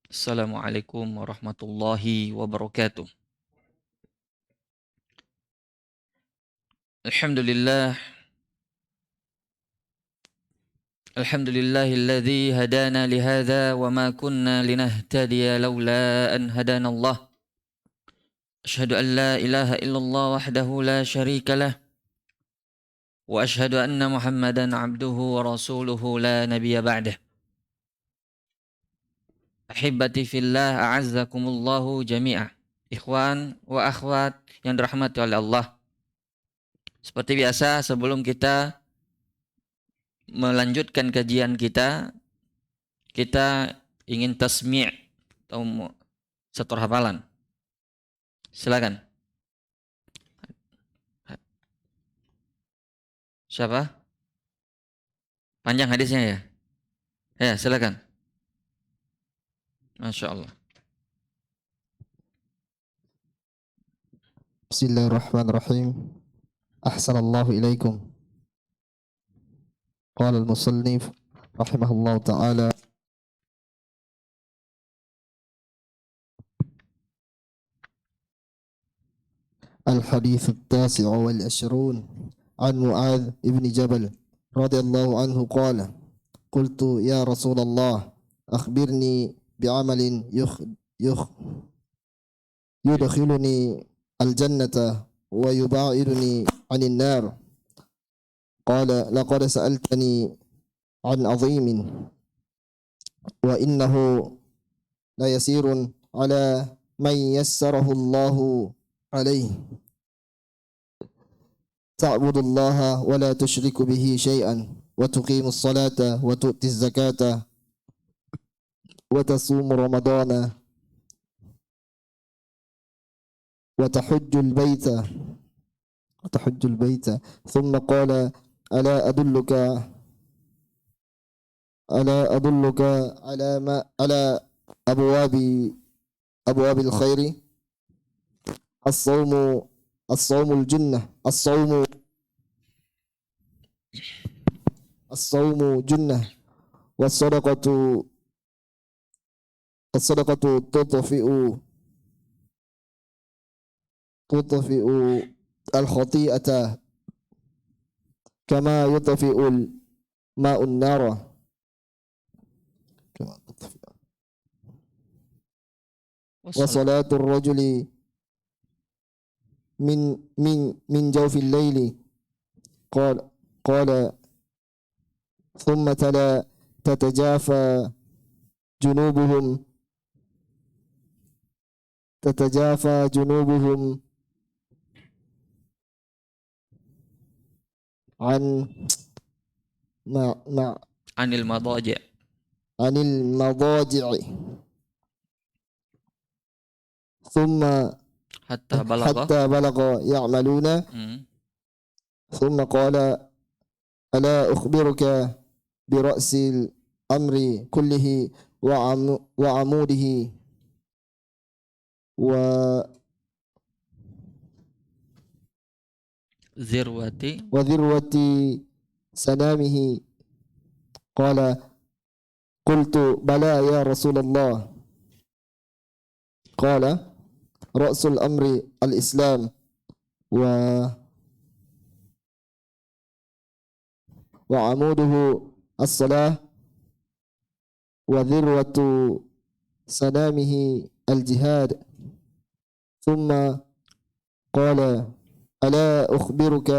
Assalamualaikum warahmatullahi wabarakatuh. Alhamdulillah, alhamdulillahilladzi hadana lihadza wa ma kunna linahtadiya laula an hadanallah. Asyhadu an la ilaha illallah wahdahu la syarika lah wa asyhadu anna Muhammadan abduhu wa rasuluhu la nabiyya ba'dah. Ahibbati fillah a'azzakumullahu jami'a. Ikhwan wa akhwat yang dirahmati oleh Allah. Seperti biasa sebelum kita melanjutkan kajian kita ingin tasmi' atau setor hafalan. Silakan. Siapa? Panjang hadisnya ya? Ya, silakan. Masya Allah. Bismillahirrahmanirrahim. Ahsanallahu ilaikum. Qala al-musannif rahimahullahu ta'ala الحديث التاسع والعشرون عن معاذ بن جبل رضي الله عنه قال قلت يا رسول الله أخبرني بعمل يدخلني الجنة ويباعدني عن النار قال لقد سألتني عن عظيم وإنه ليسير على من يسره الله عليه تعبد الله ولا تشرك به شيئا وتقيم الصلاة وتؤتي الزكاة وتصوم رمضان وتحج البيت ثم قال ألا أدلك على أبواب الخير الصوم جنة والصدقة تطفئ الخطيئة كما يطفئ الماء النار وصلاة الرجل من جوف الليل قال ثم تلا تتجافى جنوبهم عن المضاجع ثم حتى بلغ يعملون ثم قال ألا أخبرك برأس الأمر كله وعموده وذروة سنامه قال قلت بلى يا رسول الله قال رأس الأمر الإسلام وعموده الصلاة وذروة سنامه الجهاد ثم قال ألا أخبرك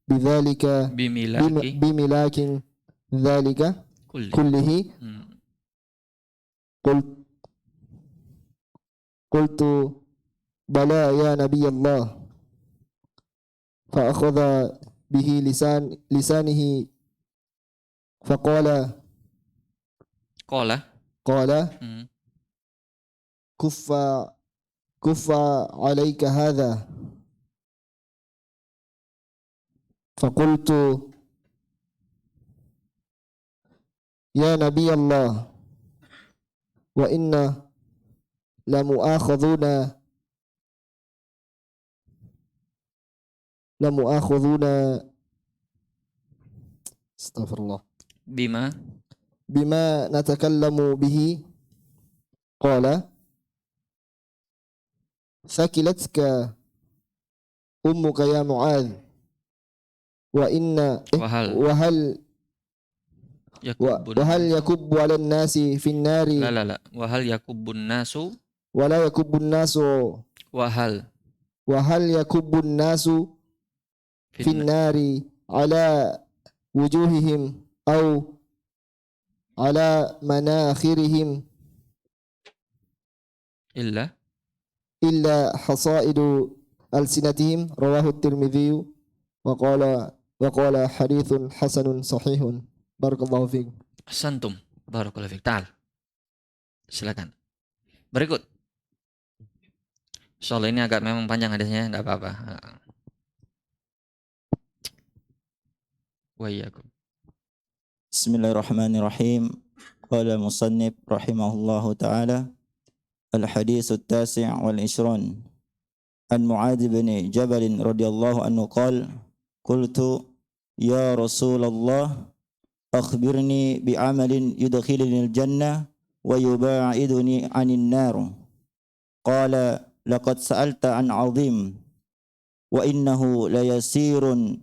بذلك بملاك ذلك كله قلت بلى يا نبي الله فأخذ به لسانه فقال كف عليك هذا فقلت يا نبي الله وإن لمؤاخذون استغفر الله بما نتكلم به قال ثكلتك أمك يا معاذ وهل يكب وهل الناس يكب على الناس في النار لا وهل يكب الناس ولا يكب الناس وهل يكب الناس في النار على وجوههم أو على مناخرهم إلا حصائد ألسنتهم رواه الترمذي وقال حديث حسن صحيح بارك الله فيك. Ahsantum. Barakallahu fiik. Ta'al. Silakan. Berikut. Soal ini agak memang panjang hadisnya, enggak apa-apa. Wa iyyakum. Bismillahirrahmanirrahim. Qala musannif rahimahullahu ta'ala al-hadits at-tasi' wal-ishran an Mu'adz bin Jabal radhiyallahu anhu qala qultu ya Rasulullah akhbirni bi'amalin yudkhiluni al-jannah wa yuba'iduni 'anil nar. Qala laqad sa'alta an 'azim wa innahu la yasirun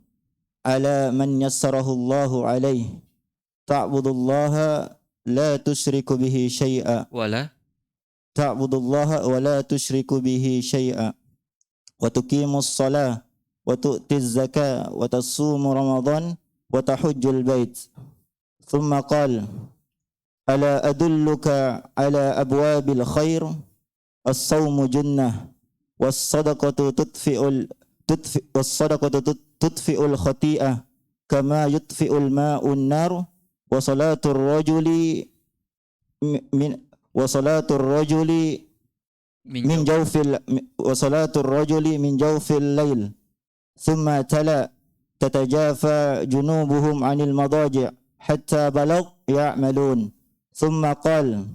ala man yassarahu Allahu alayhi ta'budullaha la tusyriku bihi syai'a ta'budullaha wa la tusyriku bihi syai'a wa tuqimus shalah wa tu'tiz zakah wa tasumu ramadan wa tahujjul bait. Thumma qala ala adulluka ala abwabil khair as-sawmu junnah was-sadaqatu tudfi'ul khati'ah kama yudfi'ul ma'un nar wa salatur rajuli min jawfil lail. Thumma tala tatajafa junubuhum 'anil madaji' hatta balagh ya'malun. Thumma qala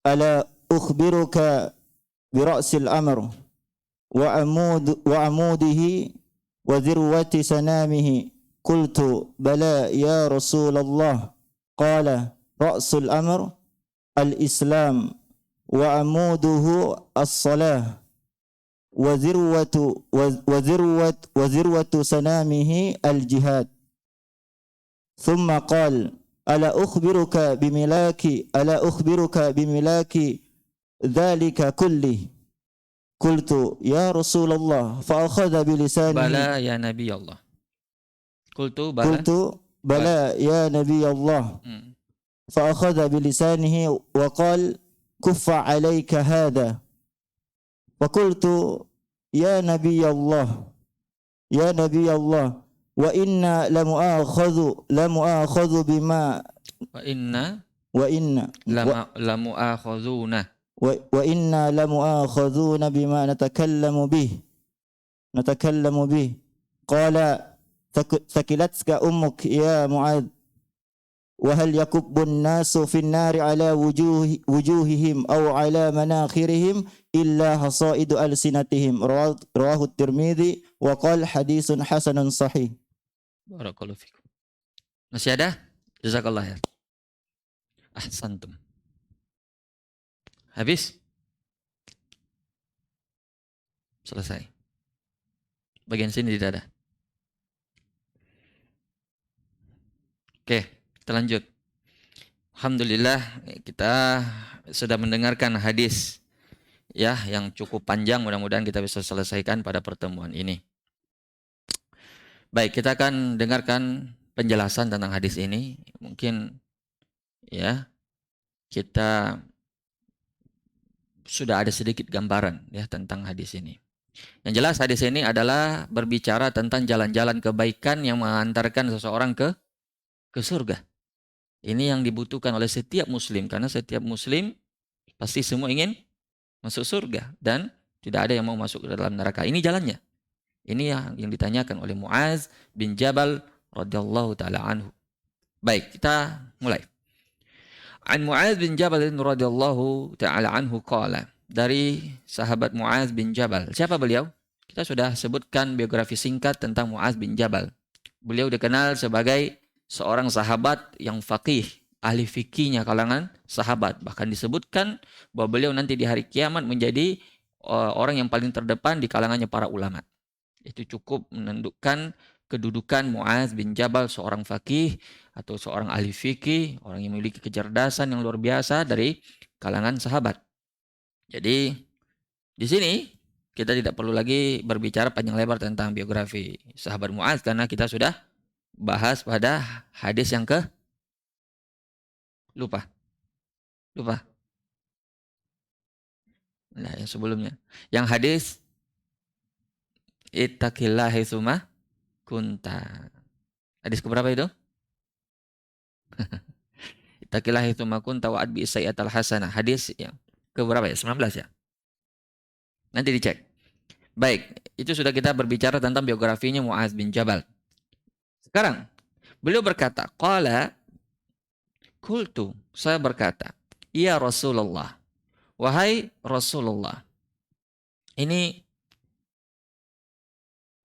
ala ukhbiruka bi ra'sil amr wa amudihi wa dhirwati sanamihi. Qultu bala ya Rasulullah. Qala ra'sul amr al-islam wa amuduhu as-salah wa dhirwatu sanamihi al-jihad. Thumma qala ala ukhbiruka bimilaki dhalika kulli. Qultu ya Rasulullah fa akhadha bilisanihi Bala ya Nabi Allah. Qultu bala ya Nabi Allah. Fa akhadha bilisanihi wa qala kuffa alayka hadha. Wa qultu ya Nabi Allah wa inna lamu'akhadhu bima lamu'akhadhuna bima natakallamu bih. Qala thakilatka ummuk ya Mu'adz wa hal yakubbun nasu fin nari ala wujuhihim aw ala manakhirihim illa hasaidu alsinatihim. Rawahu at-Tirmidzi wa qala haditsun hasanun sahih. Barakallahu fikum. Masih ada? Jazakallah khair. Ahsantum. Habis? Selesai. Bagian sini tidak ada. Oke, kita lanjut. Alhamdulillah kita sudah mendengarkan hadis ya yang cukup panjang, mudah-mudahan kita bisa selesaikan pada pertemuan ini. Baik, kita akan dengarkan penjelasan tentang hadis ini. Mungkin ya kita sudah ada sedikit gambaran ya tentang hadis ini. Yang jelas hadis ini adalah berbicara tentang jalan-jalan kebaikan yang mengantarkan seseorang ke surga. Ini yang dibutuhkan oleh setiap muslim, karena setiap muslim pasti semua ingin masuk surga dan tidak ada yang mau masuk ke dalam neraka. Ini jalannya. Ini yang ditanyakan oleh Mu'adz bin Jabal radhiyallahu taala anhu. Baik, kita mulai. An Mu'adz bin Jabal radhiyallahu taala anhu qala, dari sahabat Mu'adz bin Jabal. Siapa beliau? Kita sudah sebutkan biografi singkat tentang Mu'adz bin Jabal. Beliau dikenal sebagai seorang sahabat yang faqih, ahli fikihnya kalangan sahabat. Bahkan disebutkan bahwa beliau nanti di hari kiamat menjadi orang yang paling terdepan di kalangannya para ulama. Itu cukup menentukan kedudukan Mu'adz bin Jabal, seorang fakih atau seorang ahli fikih, orang yang memiliki kecerdasan yang luar biasa dari kalangan sahabat. Jadi di sini kita tidak perlu lagi berbicara panjang lebar tentang biografi sahabat Mu'adz karena kita sudah bahas pada hadis yang lupa. Nah, yang sebelumnya. Yang hadis ittaqillah haitsuma kunta. Hadis keberapa itu? Ittaqillah haitsuma kunta wa adbi sayyi'atal hasanah. Hadis yang keberapa ya? 19 ya? Nanti dicek. Baik, itu sudah kita berbicara tentang biografinya Mu'adz bin Jabal. Sekarang, beliau berkata, qala qultu, saya berkata, ya Rasulullah, wahai Rasulullah. Ini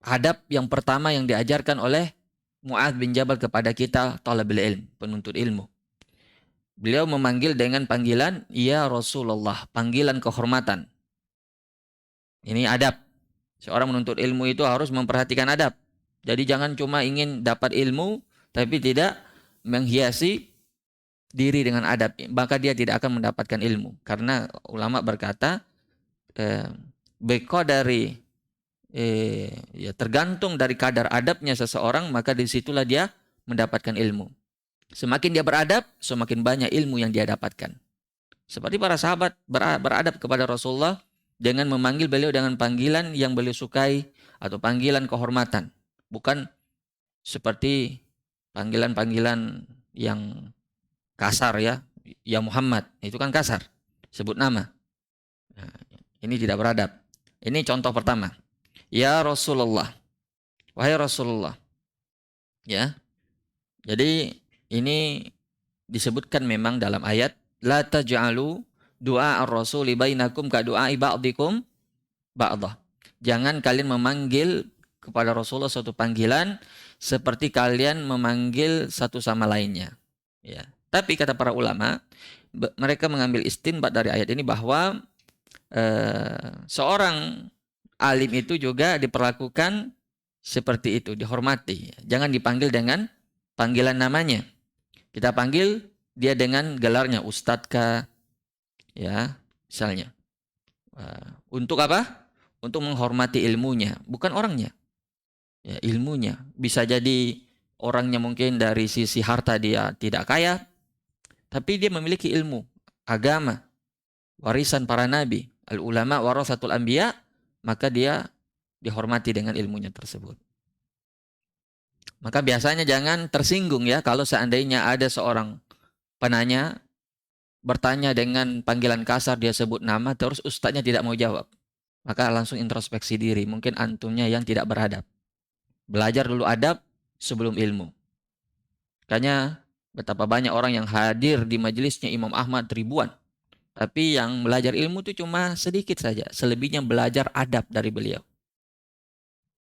adab yang pertama yang diajarkan oleh Mu'adz bin Jabal kepada kita talabul ilm, penuntut ilmu. Beliau memanggil dengan panggilan ya Rasulullah, panggilan kehormatan. Ini adab. Seorang menuntut ilmu itu harus memperhatikan adab. Jadi jangan cuma ingin dapat ilmu tapi tidak menghiasi diri dengan adab, maka dia tidak akan mendapatkan ilmu. Karena ulama berkata dari ya tergantung dari kadar adabnya seseorang, maka disitulah dia mendapatkan ilmu. Semakin dia beradab, semakin banyak ilmu yang dia dapatkan. Seperti para sahabat beradab kepada Rasulullah dengan memanggil beliau dengan panggilan yang beliau sukai atau panggilan kehormatan. Bukan seperti panggilan-panggilan yang kasar ya. Ya Muhammad, itu kan kasar. Sebut nama. Nah, ini tidak beradab. Ini contoh pertama. Ya Rasulullah. Wahai Rasulullah. Ya. Jadi ini disebutkan memang dalam ayat la taj'alu du'a ar-rasuli bainakum ka du'ai ba'dikum ba'dah. Jangan kalian memanggil kepada Rasulullah suatu panggilan seperti kalian memanggil satu sama lainnya. Ya. Tapi kata para ulama, mereka mengambil istinbat dari ayat ini bahwa seorang alim itu juga diperlakukan seperti itu, dihormati. Jangan dipanggil dengan panggilan namanya. Kita panggil dia dengan gelarnya, ustadz kah, ya, misalnya. Untuk apa? Untuk menghormati ilmunya, bukan orangnya. Ya, ilmunya. Bisa jadi orangnya mungkin dari sisi harta dia tidak kaya, tapi dia memiliki ilmu, agama, warisan para nabi, al-ulama warasatul anbiya, maka dia dihormati dengan ilmunya tersebut. Maka biasanya jangan tersinggung ya kalau seandainya ada seorang penanya bertanya dengan panggilan kasar, dia sebut nama, terus ustadznya tidak mau jawab. Maka langsung introspeksi diri, mungkin antumnya yang tidak beradab. Belajar dulu adab sebelum ilmu. Makanya betapa banyak orang yang hadir di majelisnya Imam Ahmad ribuan. Tapi yang belajar ilmu itu cuma sedikit saja. Selebihnya belajar adab dari beliau.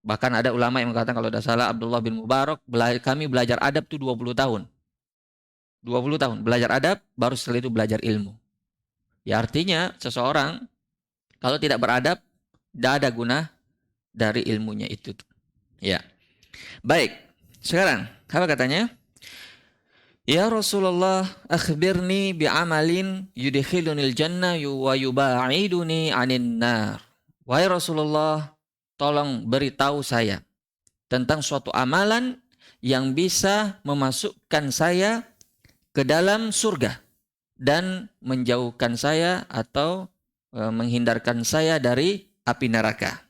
Bahkan ada ulama yang mengatakan kalau tidak salah Abdullah bin Mubarak, kami belajar adab itu 20 tahun. 20 tahun belajar adab, baru setelah itu belajar ilmu. Ya artinya seseorang kalau tidak beradab, tidak ada guna dari ilmunya itu. Ya. Baik, sekarang apa katanya? Ya Rasulullah, akhbirni bi'amalin yudkhilunil jannah wa yuba'iduni 'anin nar. Wahai Rasulullah, tolong beritahu saya tentang suatu amalan yang bisa memasukkan saya ke dalam surga dan menjauhkan saya atau menghindarkan saya dari api neraka.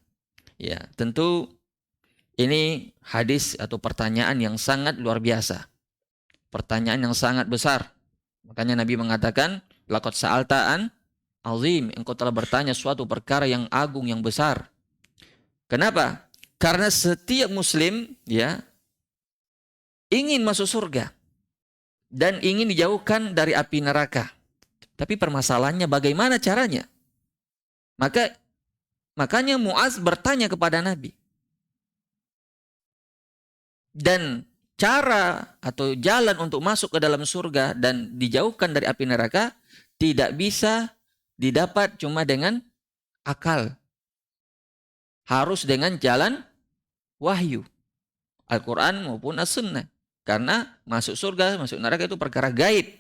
Ya, tentu ini hadis atau pertanyaan yang sangat luar biasa. Pertanyaan yang sangat besar. Makanya Nabi mengatakan, laqad sa'alta'an azim, engkau telah bertanya suatu perkara yang agung, yang besar. Kenapa? Karena setiap muslim ya ingin masuk surga dan ingin dijauhkan dari api neraka. Tapi permasalahannya bagaimana caranya? Makanya Mu'adz bertanya kepada Nabi. Dan cara atau jalan untuk masuk ke dalam surga dan dijauhkan dari api neraka tidak bisa didapat cuma dengan akal. Harus dengan jalan wahyu, Al-Quran maupun As-Sunnah. Karena masuk surga, masuk neraka itu perkara gaib.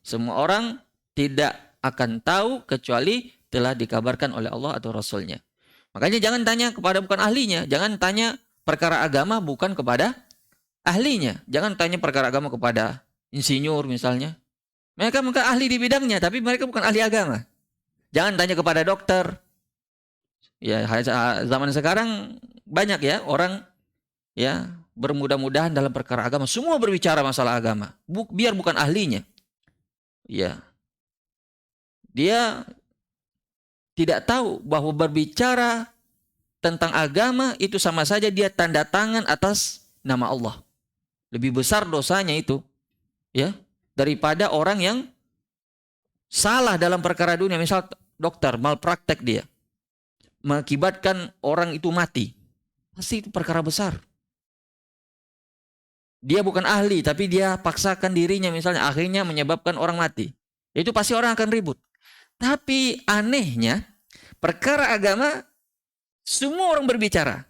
Semua orang tidak akan tahu kecuali telah dikabarkan oleh Allah atau Rasulnya. Makanya jangan tanya kepada bukan ahlinya. Jangan tanya perkara agama bukan kepada ahlinya. Jangan tanya perkara agama kepada insinyur misalnya. Mereka bukan ahli di bidangnya, tapi mereka bukan ahli agama. Jangan tanya kepada dokter. Ya, zaman sekarang banyak ya orang ya bermudah-mudahan dalam perkara agama. Semua berbicara masalah agama. Biar bukan ahlinya. Ya. Dia tidak tahu bahwa berbicara tentang agama itu sama saja dia tanda tangan atas nama Allah. Lebih besar dosanya itu ya daripada orang yang salah dalam perkara dunia. Misal dokter malpraktek dia mengakibatkan orang itu mati. Pasti itu perkara besar. Dia bukan ahli tapi dia paksakan dirinya misalnya akhirnya menyebabkan orang mati. Itu pasti orang akan ribut. Tapi anehnya perkara agama semua orang berbicara.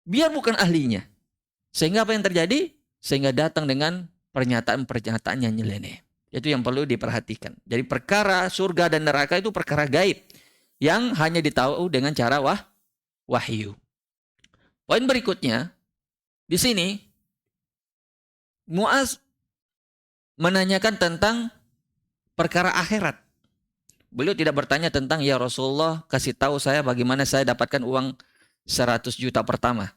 Biar bukan ahlinya. Sehingga apa yang terjadi? Sehingga datang dengan pernyataan-pernyataan yang nyeleneh. Itu yang perlu diperhatikan. Jadi perkara surga dan neraka itu perkara gaib. Yang hanya ditahu dengan cara wahyu. Poin berikutnya. Di sini. Muaz menanyakan tentang perkara akhirat. Beliau tidak bertanya tentang ya Rasulullah kasih tahu saya bagaimana saya dapatkan uang 100 juta pertama.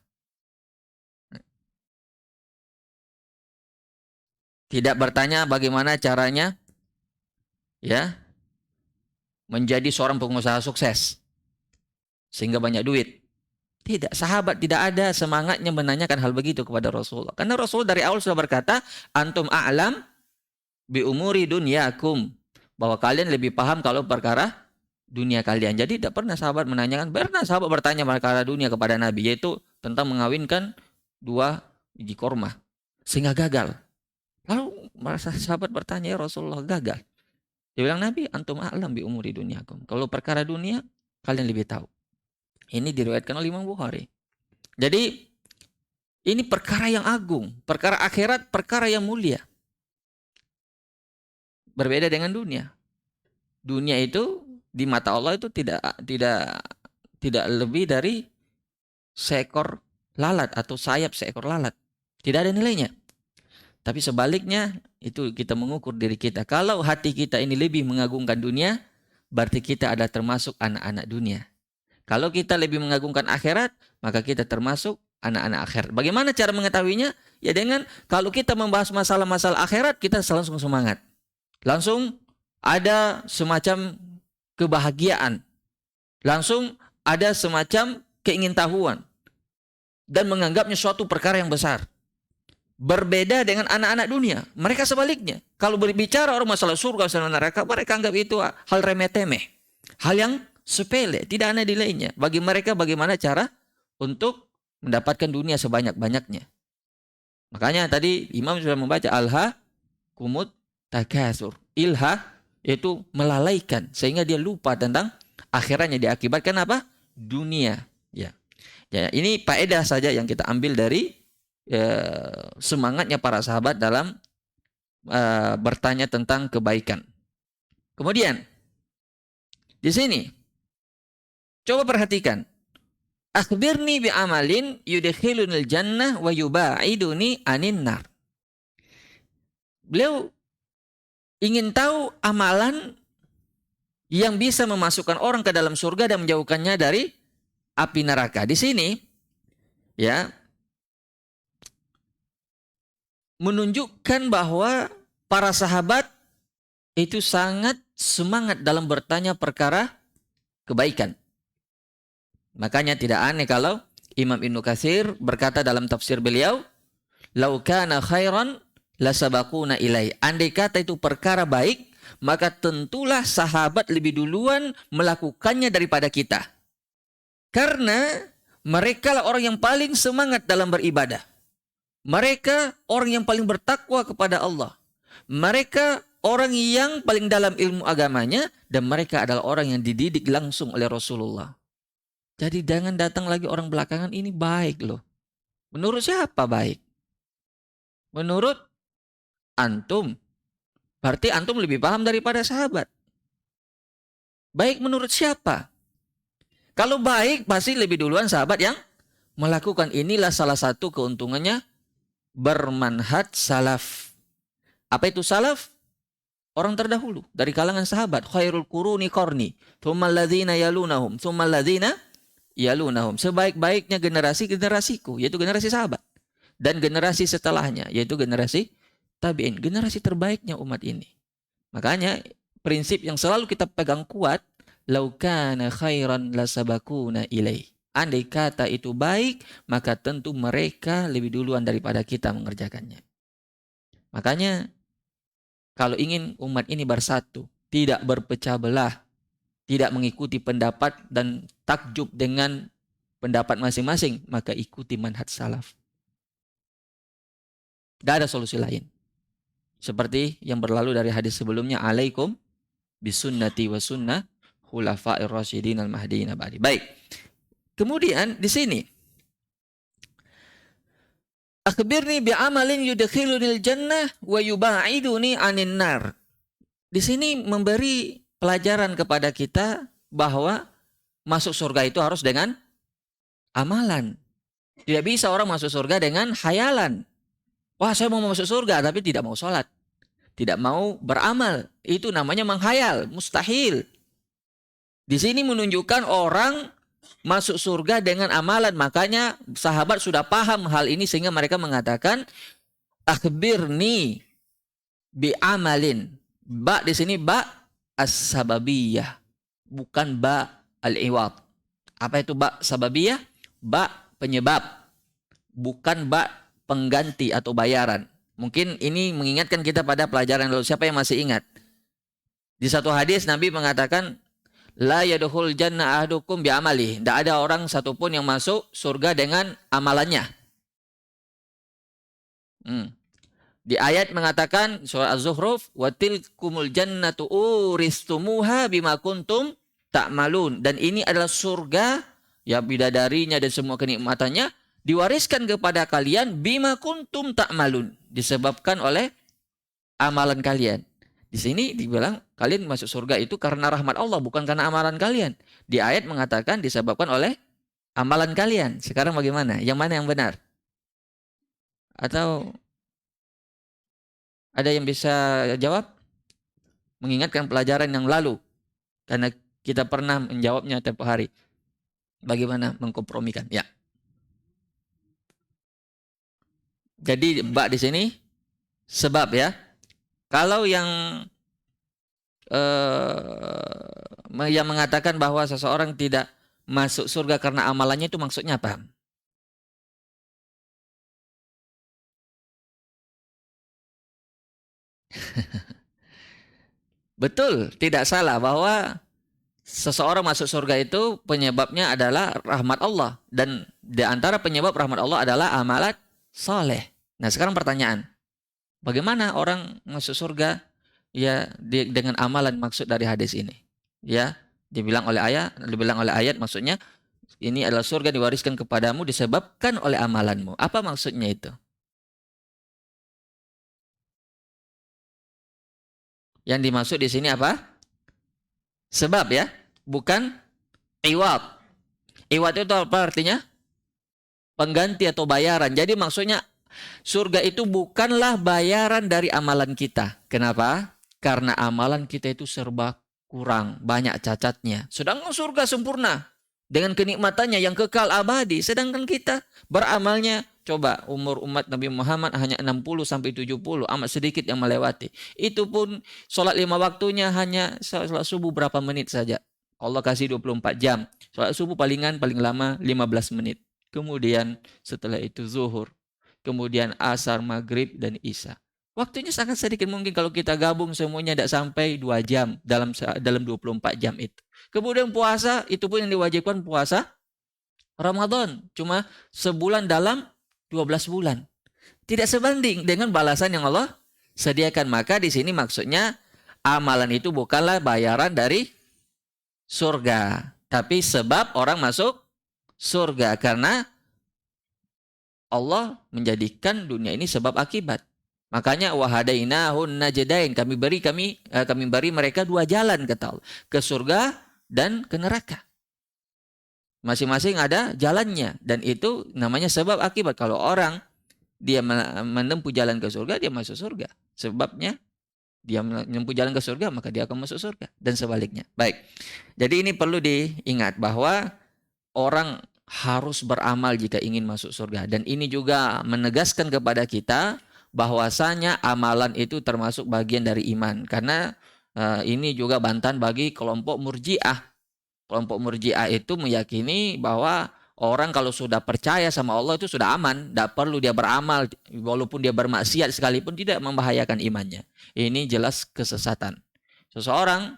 Tidak bertanya bagaimana caranya ya menjadi seorang pengusaha sukses sehingga banyak duit. Tidak, sahabat tidak ada semangatnya menanyakan hal begitu kepada Rasulullah. Karena Rasul dari awal sudah berkata, antum a'lam bi umuri dunyakum. Bahwa kalian lebih paham kalau perkara dunia kalian. Jadi tidak pernah sahabat menanyakan, pernah sahabat bertanya perkara dunia kepada Nabi, yaitu tentang mengawinkan 2 biji korma. Sehingga gagal. Lalu sahabat bertanya, ya Rasulullah gagal. Dia bilang, Nabi, antum a'lam bi umuri dunyakum. Kalau perkara dunia, kalian lebih tahu. Ini diriwayatkan oleh Imam Bukhari. Jadi, ini perkara yang agung. Perkara akhirat, perkara yang mulia. Berbeda dengan dunia. Dunia itu di mata Allah itu tidak lebih dari seekor lalat atau sayap seekor lalat. Tidak ada nilainya. Tapi sebaliknya itu kita mengukur diri kita. Kalau hati kita ini lebih mengagungkan dunia, berarti kita adalah termasuk anak-anak dunia. Kalau kita lebih mengagungkan akhirat, maka kita termasuk anak-anak akhirat. Bagaimana cara mengetahuinya? Ya dengan kalau kita membahas masalah-masalah akhirat, kita langsung semangat. Langsung ada semacam kebahagiaan. Langsung ada semacam keingintahuan. Dan menganggapnya suatu perkara yang besar. Berbeda dengan anak-anak dunia. Mereka sebaliknya. Kalau berbicara orang masalah surga, masalah neraka, mereka anggap itu hal remeh-temeh. Hal yang sepele, tidak ada nilainya. Bagi mereka bagaimana cara untuk mendapatkan dunia sebanyak-banyaknya. Makanya tadi Imam sudah membaca alha kumut takasur. Ilha itu melalaikan sehingga dia lupa tentang akhiratnya, diakibatkan apa? Dunia. Ya. Ya, ini faedah saja yang kita ambil dari semangatnya para sahabat dalam bertanya tentang kebaikan. Kemudian di sini coba perhatikan. Akhbirni bi amalin yudkhilunil jannah wa yubaiduni anin nar. Beliau ingin tahu amalan yang bisa memasukkan orang ke dalam surga dan menjauhkannya dari api neraka. Di sini ya menunjukkan bahwa para sahabat itu sangat semangat dalam bertanya perkara kebaikan. Makanya tidak aneh kalau Imam Ibnu Katsir berkata dalam tafsir beliau, "Lau kana khairan lasabaquna ilai." Andai kata itu perkara baik, maka tentulah sahabat lebih duluan melakukannya daripada kita. Karena mereka lah orang yang paling semangat dalam beribadah. Mereka orang yang paling bertakwa kepada Allah. Mereka orang yang paling dalam ilmu agamanya. Dan mereka adalah orang yang dididik langsung oleh Rasulullah. Jadi jangan datang lagi orang belakangan, ini baik loh. Menurut siapa baik? Menurut antum. Berarti antum lebih paham daripada sahabat. Baik menurut siapa? Kalau baik pasti lebih duluan sahabat yang melakukan. Inilah salah satu keuntungannya bermanhaj salaf. Apa itu salaf? Orang terdahulu dari kalangan sahabat. Khairul quruni qarni, tsummal ladzina yalunahum, tsummal ladzina yalunahum. Sebaik-baiknya generasiku, yaitu generasi sahabat. Dan generasi setelahnya, yaitu generasi tabi'in. Generasi terbaiknya umat ini. Makanya prinsip yang selalu kita pegang kuat, lau kana khairan lasabakuna ilaih. Andai kata itu baik, maka tentu mereka lebih duluan daripada kita mengerjakannya. Makanya kalau ingin umat ini bersatu, tidak berpecah belah, tidak mengikuti pendapat dan takjub dengan pendapat masing-masing, maka ikuti manhaj salaf. Tidak ada solusi lain. Seperti yang berlalu dari hadis sebelumnya, alaikum bisunnati wa sunnah khulafa'ir rasyidin al-mahdiin ba'di. Baik. Kemudian di sini akhbirni bi'amalin yudkhilunil jannah wa yuba'iduni 'anin nar. Di sini memberi pelajaran kepada kita bahwa masuk surga itu harus dengan amalan. Tidak bisa orang masuk surga dengan khayalan. Wah, saya mau masuk surga tapi tidak mau sholat, tidak mau beramal. Itu namanya menghayal, mustahil. Di sini menunjukkan orang masuk surga dengan amalan. Makanya sahabat sudah paham hal ini sehingga mereka mengatakan akhbirni bi amalin. Ba di sini ba as-sababiyah, bukan ba al-iwad. Apa itu ba sababiyah? Ba penyebab, bukan ba pengganti atau bayaran. Mungkin ini mengingatkan kita pada pelajaran lalu. Siapa yang masih ingat? Di satu hadis Nabi mengatakan la yadkhul jannah ahadukum bi amali. Tidak ada orang satupun yang masuk surga dengan amalannya. Di ayat mengatakan surah Az-Zukhruf wa tilkumul jannatu uristumuha bima kuntum ta'malun. Dan ini adalah surga, ya bidadarinya dan semua kenikmatannya diwariskan kepada kalian bima kuntum ta'malun, disebabkan oleh amalan kalian. Di sini dibilang kalian masuk surga itu karena rahmat Allah, bukan karena amalan kalian. Di ayat mengatakan disebabkan oleh amalan kalian. Sekarang bagaimana? Yang mana yang benar? Atau ada yang bisa jawab? Mengingatkan pelajaran yang lalu, karena kita pernah menjawabnya tiap hari. Bagaimana mengkompromikan? Ya. Jadi bak di sini sebab ya. Kalau yang mengatakan bahwa seseorang tidak masuk surga karena amalannya, itu maksudnya apa? Betul, tidak salah bahwa seseorang masuk surga itu penyebabnya adalah rahmat Allah. Dan di antara penyebab rahmat Allah adalah amalan soleh. Nah sekarang pertanyaan, bagaimana orang masuk surga ya dengan amalan maksud dari hadis ini? Ya, dibilang oleh ayat maksudnya ini adalah surga diwariskan kepadamu disebabkan oleh amalanmu. Apa maksudnya itu? Yang dimaksud di sini apa? Sebab ya, bukan iwad. Iwad itu apa artinya? Pengganti atau bayaran. Jadi maksudnya surga itu bukanlah bayaran dari amalan kita. Kenapa? Karena amalan kita itu serba kurang, banyak cacatnya. Sedangkan surga sempurna dengan kenikmatannya yang kekal abadi. Sedangkan kita beramalnya, coba umur umat Nabi Muhammad hanya 60 sampai 70, amat sedikit yang melewati. Itu pun sholat 5 waktunya hanya sholat subuh berapa menit saja. Allah kasih 24 jam. Sholat subuh paling lama 15 menit. Kemudian setelah itu zuhur. Kemudian asar, maghrib, dan isya. Waktunya sangat sedikit, mungkin kalau kita gabung semuanya tidak sampai 2 jam dalam 24 jam itu. Kemudian puasa, itu pun yang diwajibkan puasa Ramadan. Cuma sebulan dalam 12 bulan. tidak sebanding dengan balasan yang Allah sediakan. Maka di sini maksudnya amalan itu bukanlah bayaran dari surga, tapi sebab orang masuk surga, karena Allah menjadikan dunia ini sebab akibat. Makanya wahadainahun najdain, kami beri mereka dua jalan, kata Allah, ke surga dan ke neraka. Masing-masing ada jalannya, dan itu namanya sebab akibat. Kalau orang dia menempuh jalan ke surga, dia masuk surga. Sebabnya dia menempuh jalan ke surga, maka dia akan masuk surga, dan sebaliknya. Baik. Jadi ini perlu diingat bahwa orang harus beramal jika ingin masuk surga, dan ini juga menegaskan kepada kita bahwasanya amalan itu termasuk bagian dari iman, karena ini juga bantahan bagi kelompok Murji'ah. Kelompok Murji'ah itu meyakini bahwa orang kalau sudah percaya sama Allah itu sudah aman, tidak perlu dia beramal, walaupun dia bermaksiat sekalipun tidak membahayakan imannya. Ini jelas kesesatan. Seseorang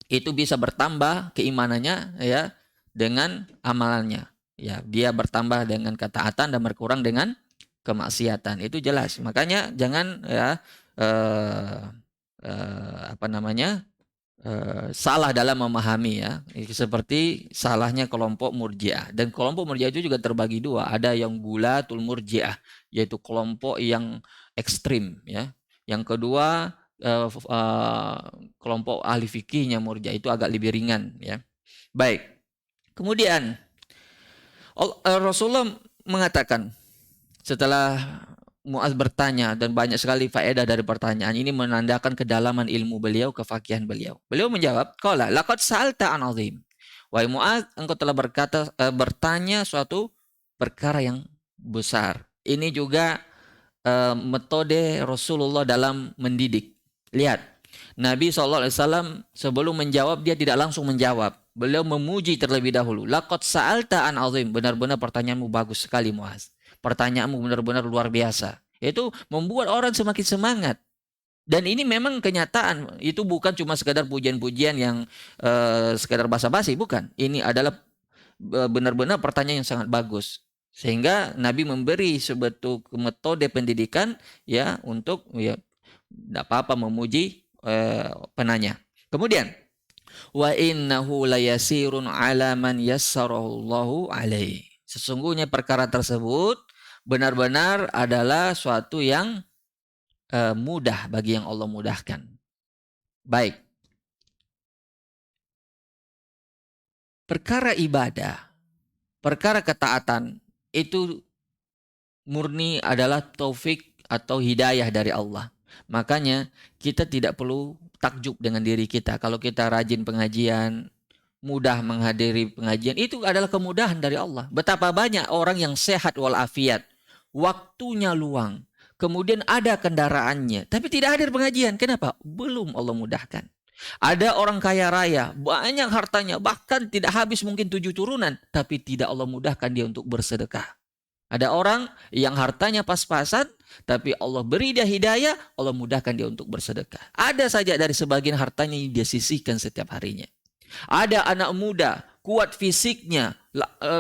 itu bisa bertambah keimanannya ya dengan amalannya. Ya, dia bertambah dengan ketaatan dan berkurang dengan kemaksiatan. Itu jelas. Makanya jangan ya salah dalam memahami ya. Seperti salahnya kelompok Murji'ah. Dan kelompok Murji'ah itu juga terbagi dua. Ada yang gulatul Murji'ah, yaitu kelompok yang ekstrim ya. Yang kedua kelompok ahli fikihnya Murji'ah, itu agak lebih ringan ya. Baik. Kemudian Rasulullah mengatakan, setelah Mu'adz bertanya, dan banyak sekali faedah dari pertanyaan ini menandakan kedalaman ilmu beliau, kefakihan beliau. Beliau menjawab, qala laqad sa'alta an 'azim. Wahai Mu'adz, engkau telah bertanya suatu perkara yang besar. Ini juga metode Rasulullah dalam mendidik. Lihat, Nabi SAW sebelum menjawab, dia tidak langsung menjawab. Beliau memuji terlebih dahulu. Laqad sa'alta an 'azim. Benar-benar pertanyaanmu bagus sekali, Mu'adz. Pertanyaanmu benar-benar luar biasa. Itu membuat orang semakin semangat. Dan ini memang kenyataan. Itu bukan cuma sekadar pujian-pujian yang sekadar basa-basi, bukan. Ini adalah benar-benar pertanyaan yang sangat bagus. Sehingga Nabi memberi sebuah metode pendidikan ya untuk ya tidak apa-apa memuji penanya. Kemudian wa innahu layasirun ala man yassarahu Allahu alaihi. Sesungguhnya perkara tersebut benar-benar adalah suatu yang mudah bagi yang Allah mudahkan. Baik. Perkara ibadah, perkara ketaatan itu murni adalah taufik atau hidayah dari Allah. Makanya kita tidak perlu takjub dengan diri kita. Kalau kita rajin pengajian, mudah menghadiri pengajian, itu adalah kemudahan dari Allah. Betapa banyak orang yang sehat walafiat, waktunya luang, kemudian ada kendaraannya, tapi tidak hadir pengajian. Kenapa? Belum Allah mudahkan. Ada orang kaya raya, banyak hartanya, bahkan tidak habis mungkin 7 turunan, tapi tidak Allah mudahkan dia untuk bersedekah. Ada orang yang hartanya pas-pasan, tapi Allah beri dia hidayah, Allah mudahkan dia untuk bersedekah. Ada saja dari sebagian hartanya yang dia sisihkan setiap harinya. Ada anak muda, kuat fisiknya,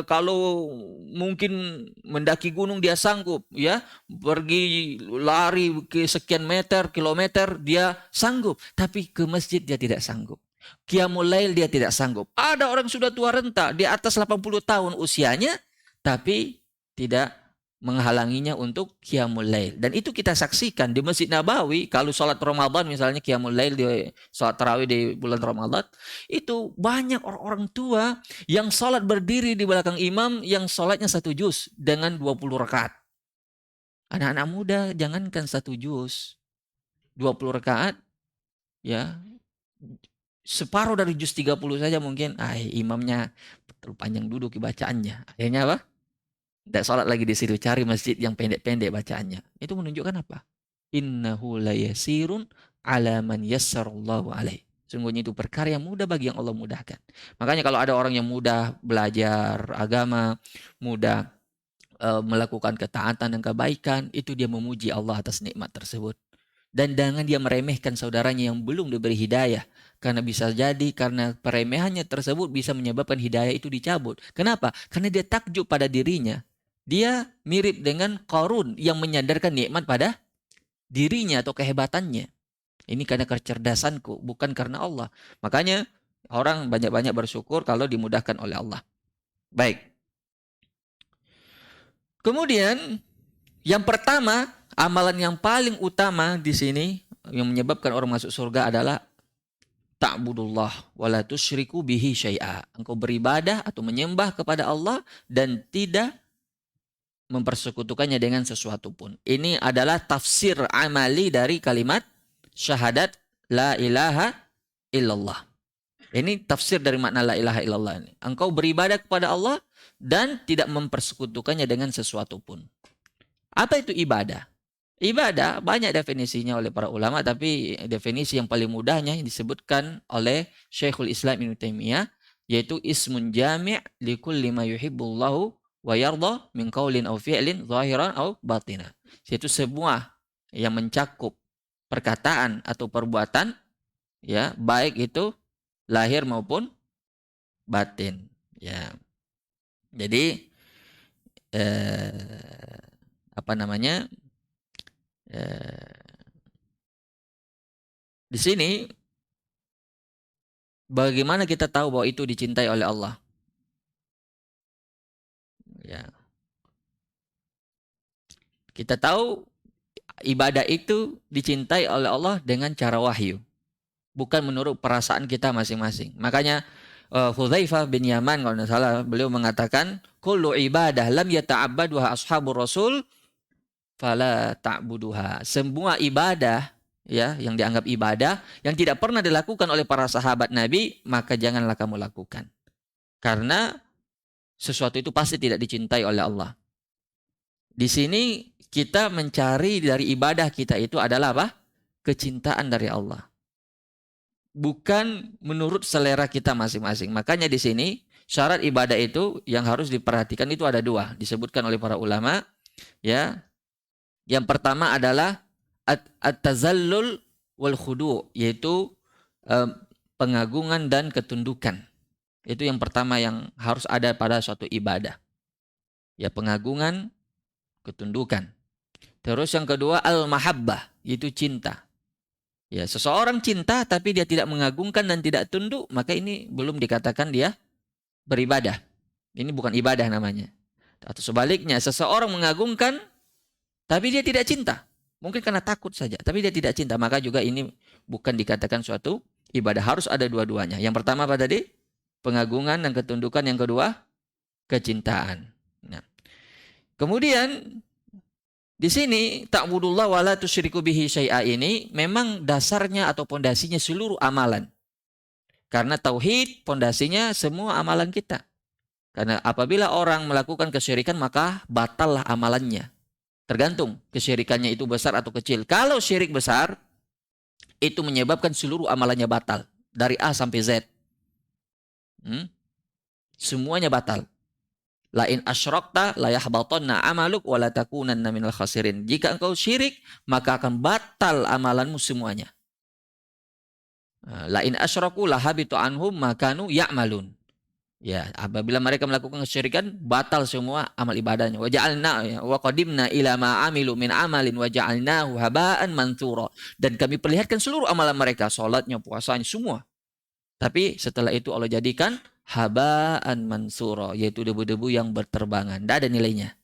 kalau mungkin mendaki gunung dia sanggup, ya, pergi lari ke sekian kilometer dia sanggup, tapi ke masjid dia tidak sanggup. Qiyamul lail dia tidak sanggup. Ada orang sudah tua renta, di atas 80 tahun usianya, tapi tidak menghalanginya untuk qiyamul lail. Dan itu kita saksikan di Masjid Nabawi. Kalau sholat Ramadan misalnya, qiyamul lail di sholat tarawih di bulan Ramadan, itu banyak orang-orang tua yang sholat berdiri di belakang imam, yang sholatnya 1 juz dengan 20 rakaat. Anak-anak muda jangankan 1 juz, 20 rakaat ya, separuh dari juz 30 saja mungkin imamnya terlalu panjang duduk bacaannya. Akhirnya apa? Tidak sholat lagi di situ, cari masjid yang pendek-pendek bacaannya. Itu menunjukkan apa? Innahu layasirun ala man yassarallahu alaihi. Sungguhnya itu perkara yang mudah bagi yang Allah mudahkan. Makanya kalau ada orang yang mudah belajar agama, mudah melakukan ketaatan dan kebaikan, itu dia memuji Allah atas nikmat tersebut. Dan jangan dia meremehkan saudaranya yang belum diberi hidayah. Karena bisa jadi karena peremehannya tersebut bisa menyebabkan hidayah itu dicabut. Kenapa? Karena dia takjub pada dirinya. Dia mirip dengan Qarun yang menyandarkan nikmat pada dirinya atau kehebatannya. Ini karena kecerdasanku, bukan karena Allah. Makanya orang banyak-banyak bersyukur kalau dimudahkan oleh Allah. Baik. Kemudian yang pertama, amalan yang paling utama di sini yang menyebabkan orang masuk surga adalah ta'budullah wa la tusyriku bihi syai'a. Engkau beribadah atau menyembah kepada Allah dan tidak mempersekutukannya dengan sesuatu pun. Ini adalah tafsir amali dari kalimat syahadat la ilaha illallah. Ini tafsir dari makna la ilaha illallah ini. Engkau beribadah kepada Allah dan tidak mempersekutukannya dengan sesuatu pun. Apa itu ibadah? Ibadah banyak definisinya oleh para ulama, tapi definisi yang paling mudahnya yang disebutkan oleh Syekhul Islam Ibnu Taimiyah, yaitu ismun jami' likulli ma yuhibbullahu wa yarda min qaulin aw fi'lin zahiran aw batina. Yaitu semua yang mencakup perkataan atau perbuatan, ya, baik itu lahir maupun batin, ya. Jadi apa namanya? Di sini bagaimana kita tahu bahwa itu dicintai oleh Allah? Ya. Kita tahu ibadah itu dicintai oleh Allah dengan cara wahyu, bukan menurut perasaan kita masing-masing. Makanya Hudzaifah bin Yaman kalau tidak salah, beliau mengatakan, kullu ibadah lam yata'abbaduha ashabur rasul fala ta'buduha. Semua ibadah, ya, yang dianggap ibadah yang tidak pernah dilakukan oleh para sahabat Nabi, maka janganlah kamu lakukan. Karena sesuatu itu pasti tidak dicintai oleh Allah. Di sini kita mencari dari ibadah kita itu adalah apa? Kecintaan dari Allah. Bukan menurut selera kita masing-masing. Makanya di sini syarat ibadah itu yang harus diperhatikan itu ada dua, disebutkan oleh para ulama, ya. Yang pertama adalah at-tazallul wal khudu', yaitu pengagungan dan ketundukan. Itu yang pertama yang harus ada pada suatu ibadah. Ya, pengagungan, ketundukan. Terus yang kedua al-mahabbah, yaitu cinta. Ya, seseorang cinta tapi dia tidak mengagungkan dan tidak tunduk, maka ini belum dikatakan dia beribadah. Ini bukan ibadah namanya. Atau sebaliknya, seseorang mengagungkan tapi dia tidak cinta. Mungkin karena takut saja, tapi dia tidak cinta. Maka juga ini bukan dikatakan suatu ibadah. Harus ada dua-duanya. Yang pertama apa tadi? Pengagungan dan ketundukan. Yang kedua, kecintaan. Nah. Kemudian, di sini, ta'budullah wa la tusyriku bihi syai'a ini memang dasarnya atau pondasinya seluruh amalan. Karena tauhid pondasinya semua amalan kita. Karena apabila orang melakukan kesyirikan, maka batallah amalannya. Tergantung kesyirikannya itu besar atau kecil. Kalau syirik besar, itu menyebabkan seluruh amalannya batal. Dari A sampai Z. Semuanya batal. La in asyrakta la yahbatanna amaluk wa la takunanna minal khasirin. Jika engkau syirik, maka akan batal amalanmu semuanya. La in asyraku la habitu anhum ma kanu ya'malun. Ya, apabila mereka melakukan kesyirikan, batal semua amal ibadahnya. Wa ja'alna wa qadimna ila ma amilu min amalin wa ja'alnahu haba'an mantsura. Dan kami perlihatkan seluruh amalan mereka, salatnya, puasanya, semua. Tapi setelah itu Allah jadikan haba'an mansura, yaitu debu-debu yang berterbangan. Tidak ada nilainya.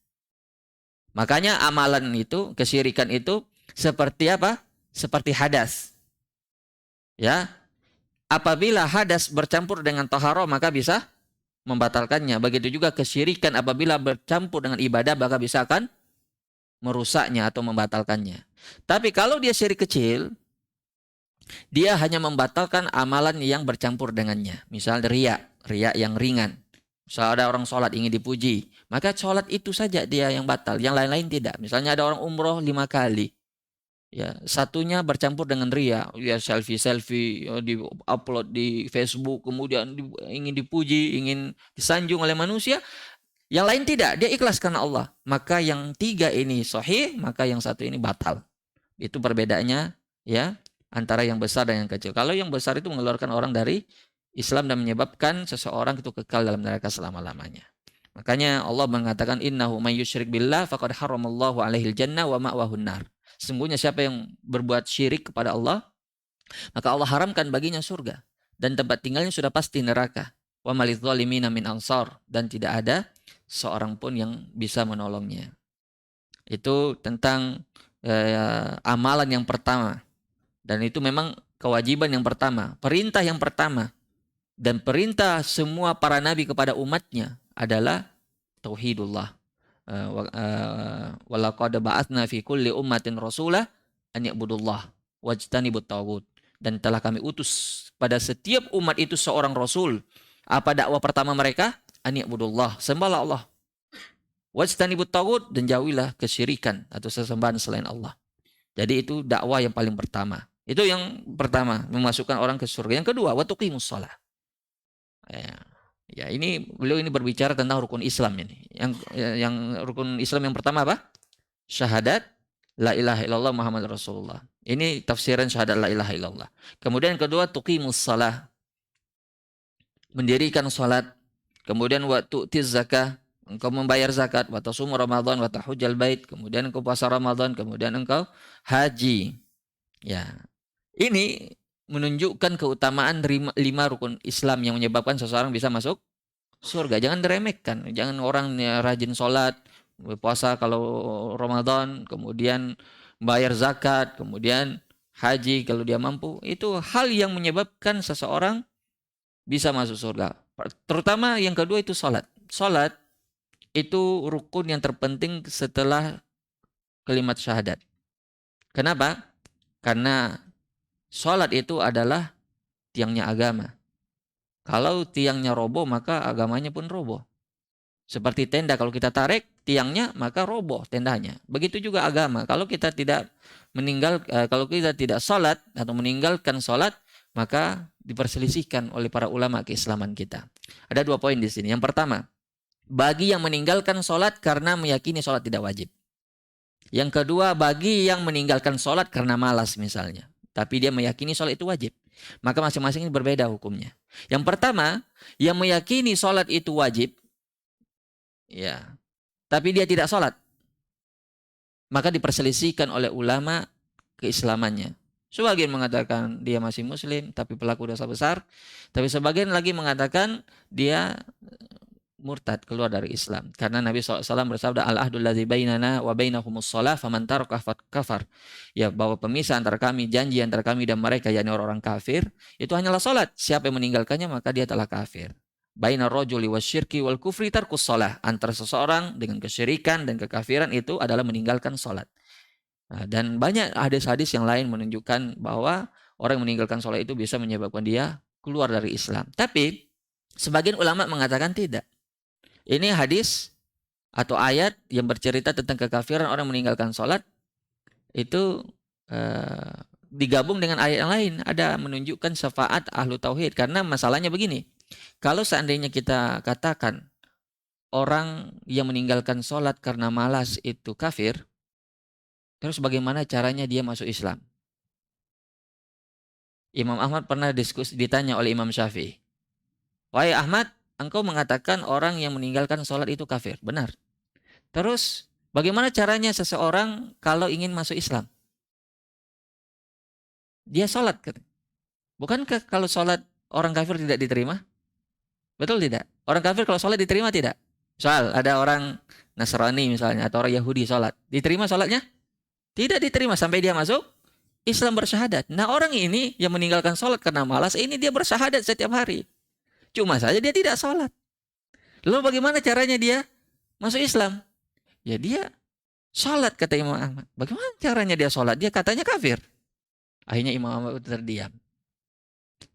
Makanya amalan itu, kesyirikan itu seperti apa? Seperti hadas. Ya. Apabila hadas bercampur dengan taharah, maka bisa membatalkannya. Begitu juga kesyirikan apabila bercampur dengan ibadah, maka bisa akan merusaknya atau membatalkannya. Tapi kalau dia syirik kecil, dia hanya membatalkan amalan yang bercampur dengannya. Misal riya yang ringan. Misal ada orang sholat ingin dipuji, maka sholat itu saja dia yang batal, yang lain-lain tidak. Misalnya ada orang umroh 5 kali, ya, satunya bercampur dengan riya, ya selfie ya, di upload di Facebook, kemudian ingin dipuji, ingin disanjung oleh manusia. Yang lain tidak, dia ikhlas karena Allah. Maka yang 3 ini sahih, maka yang 1 ini batal. Itu perbedaannya, ya, antara yang besar dan yang kecil. Kalau yang besar itu mengeluarkan orang dari Islam dan menyebabkan seseorang itu kekal dalam neraka selama-lamanya. Makanya Allah mengatakan innahu may yusyrik billah faqad haramallahu alaihil jannah wa ma'wahun nar. Sesungguhnya siapa yang berbuat syirik kepada Allah, maka Allah haramkan baginya surga dan tempat tinggalnya sudah pasti neraka. Wa malidh zalimina min ansar, dan tidak ada seorang pun yang bisa menolongnya. Itu tentang amalan yang pertama. Dan itu memang kewajiban yang pertama, perintah yang pertama. Dan perintah semua para nabi kepada umatnya adalah tauhidullah. Walaqad ba'atsna fi kulli ummatin rasulah an ya'budullah wajtanibut taghut. Dan telah kami utus pada setiap umat itu seorang rasul. Apa dakwah pertama mereka? An ya'budullah, sembahlah Allah. Wajtanibut taghut, dan jauhilah kesyirikan atau sesembahan selain Allah. Jadi itu dakwah yang paling pertama. Itu yang pertama, memasukkan orang ke surga. Yang kedua, wa tuqimus shalah. Ya, ini beliau ini berbicara tentang rukun Islam ini. Yang rukun Islam yang pertama apa? Syahadat la ilaha illallah Muhammad Rasulullah. Ini tafsiran syahadat la ilaha illallah. Kemudian yang kedua, tuqimus shalah. Mendirikan salat. Kemudian wa tu'tiz zakah. Engkau membayar zakat, wa tasum Ramadan, wa tahujjal bait, kemudian engkau puasa Ramadan, kemudian engkau haji. Ya. Ini menunjukkan keutamaan 5 rukun Islam yang menyebabkan seseorang bisa masuk surga. Jangan diremehkan. Jangan orang rajin sholat, puasa kalau Ramadan, kemudian bayar zakat, kemudian haji kalau dia mampu. Itu hal yang menyebabkan seseorang bisa masuk surga. Terutama yang kedua itu sholat. Sholat itu rukun yang terpenting setelah kalimat syahadat. Kenapa? Karena sholat itu adalah tiangnya agama. Kalau tiangnya roboh, maka agamanya pun roboh. Seperti tenda, kalau kita tarik tiangnya, maka roboh tendanya. Begitu juga agama. Kalau kita tidak sholat atau meninggalkan sholat, maka diperselisihkan oleh para ulama keislaman kita. Ada 2 poin di sini. Yang pertama, bagi yang meninggalkan sholat karena meyakini sholat tidak wajib. Yang kedua, bagi yang meninggalkan sholat karena malas misalnya, tapi dia meyakini sholat itu wajib. Maka masing-masing ini berbeda hukumnya. Yang pertama, yang meyakini sholat itu wajib, ya, tapi dia tidak sholat, maka diperselisihkan oleh ulama keislamannya. Sebagian mengatakan dia masih muslim, tapi pelaku dosa besar. Tapi sebagian lagi mengatakan dia murtad, keluar dari Islam. Karena Nabi SAW bersabda, al-ahdul ladzi bainana wa bainahumus shalah faman taraka kafar. Ya, bahwa pemisah antara kami, janji antara kami dan mereka, yakni orang-orang kafir, itu hanyalah salat. Siapa yang meninggalkannya maka dia telah kafir. Bainar rajuli wasyirki wal kufri tarkus shalah. Antara seseorang dengan kesyirikan dan kekafiran itu adalah meninggalkan salat. Nah, dan banyak hadis-hadis yang lain menunjukkan bahwa orang yang meninggalkan salat itu bisa menyebabkan dia keluar dari Islam. Tapi sebagian ulama mengatakan tidak. Ini hadis atau ayat yang bercerita tentang kekafiran orang meninggalkan sholat itu digabung dengan ayat yang lain. Ada menunjukkan syafaat ahlu tauhid. Karena masalahnya begini. Kalau seandainya kita katakan orang yang meninggalkan sholat karena malas itu kafir, terus bagaimana caranya dia masuk Islam? Imam Ahmad pernah ditanya oleh Imam Syafi'i. Wahai Ahmad, engkau mengatakan orang yang meninggalkan sholat itu kafir. Benar. Terus bagaimana caranya seseorang kalau ingin masuk Islam? Dia sholat. Bukankah kalau sholat orang kafir tidak diterima? Betul tidak? Orang kafir kalau sholat diterima tidak? Soal ada orang Nasrani misalnya atau orang Yahudi sholat. Diterima sholatnya? Tidak diterima sampai dia masuk Islam bersyahadat. Nah, orang ini yang meninggalkan sholat karena malas, ini dia bersyahadat setiap hari. Cuma saja dia tidak sholat. Lalu bagaimana caranya dia masuk Islam? Ya dia sholat, kata Imam Ahmad. Bagaimana caranya dia sholat? Dia katanya kafir. Akhirnya Imam Ahmad terdiam.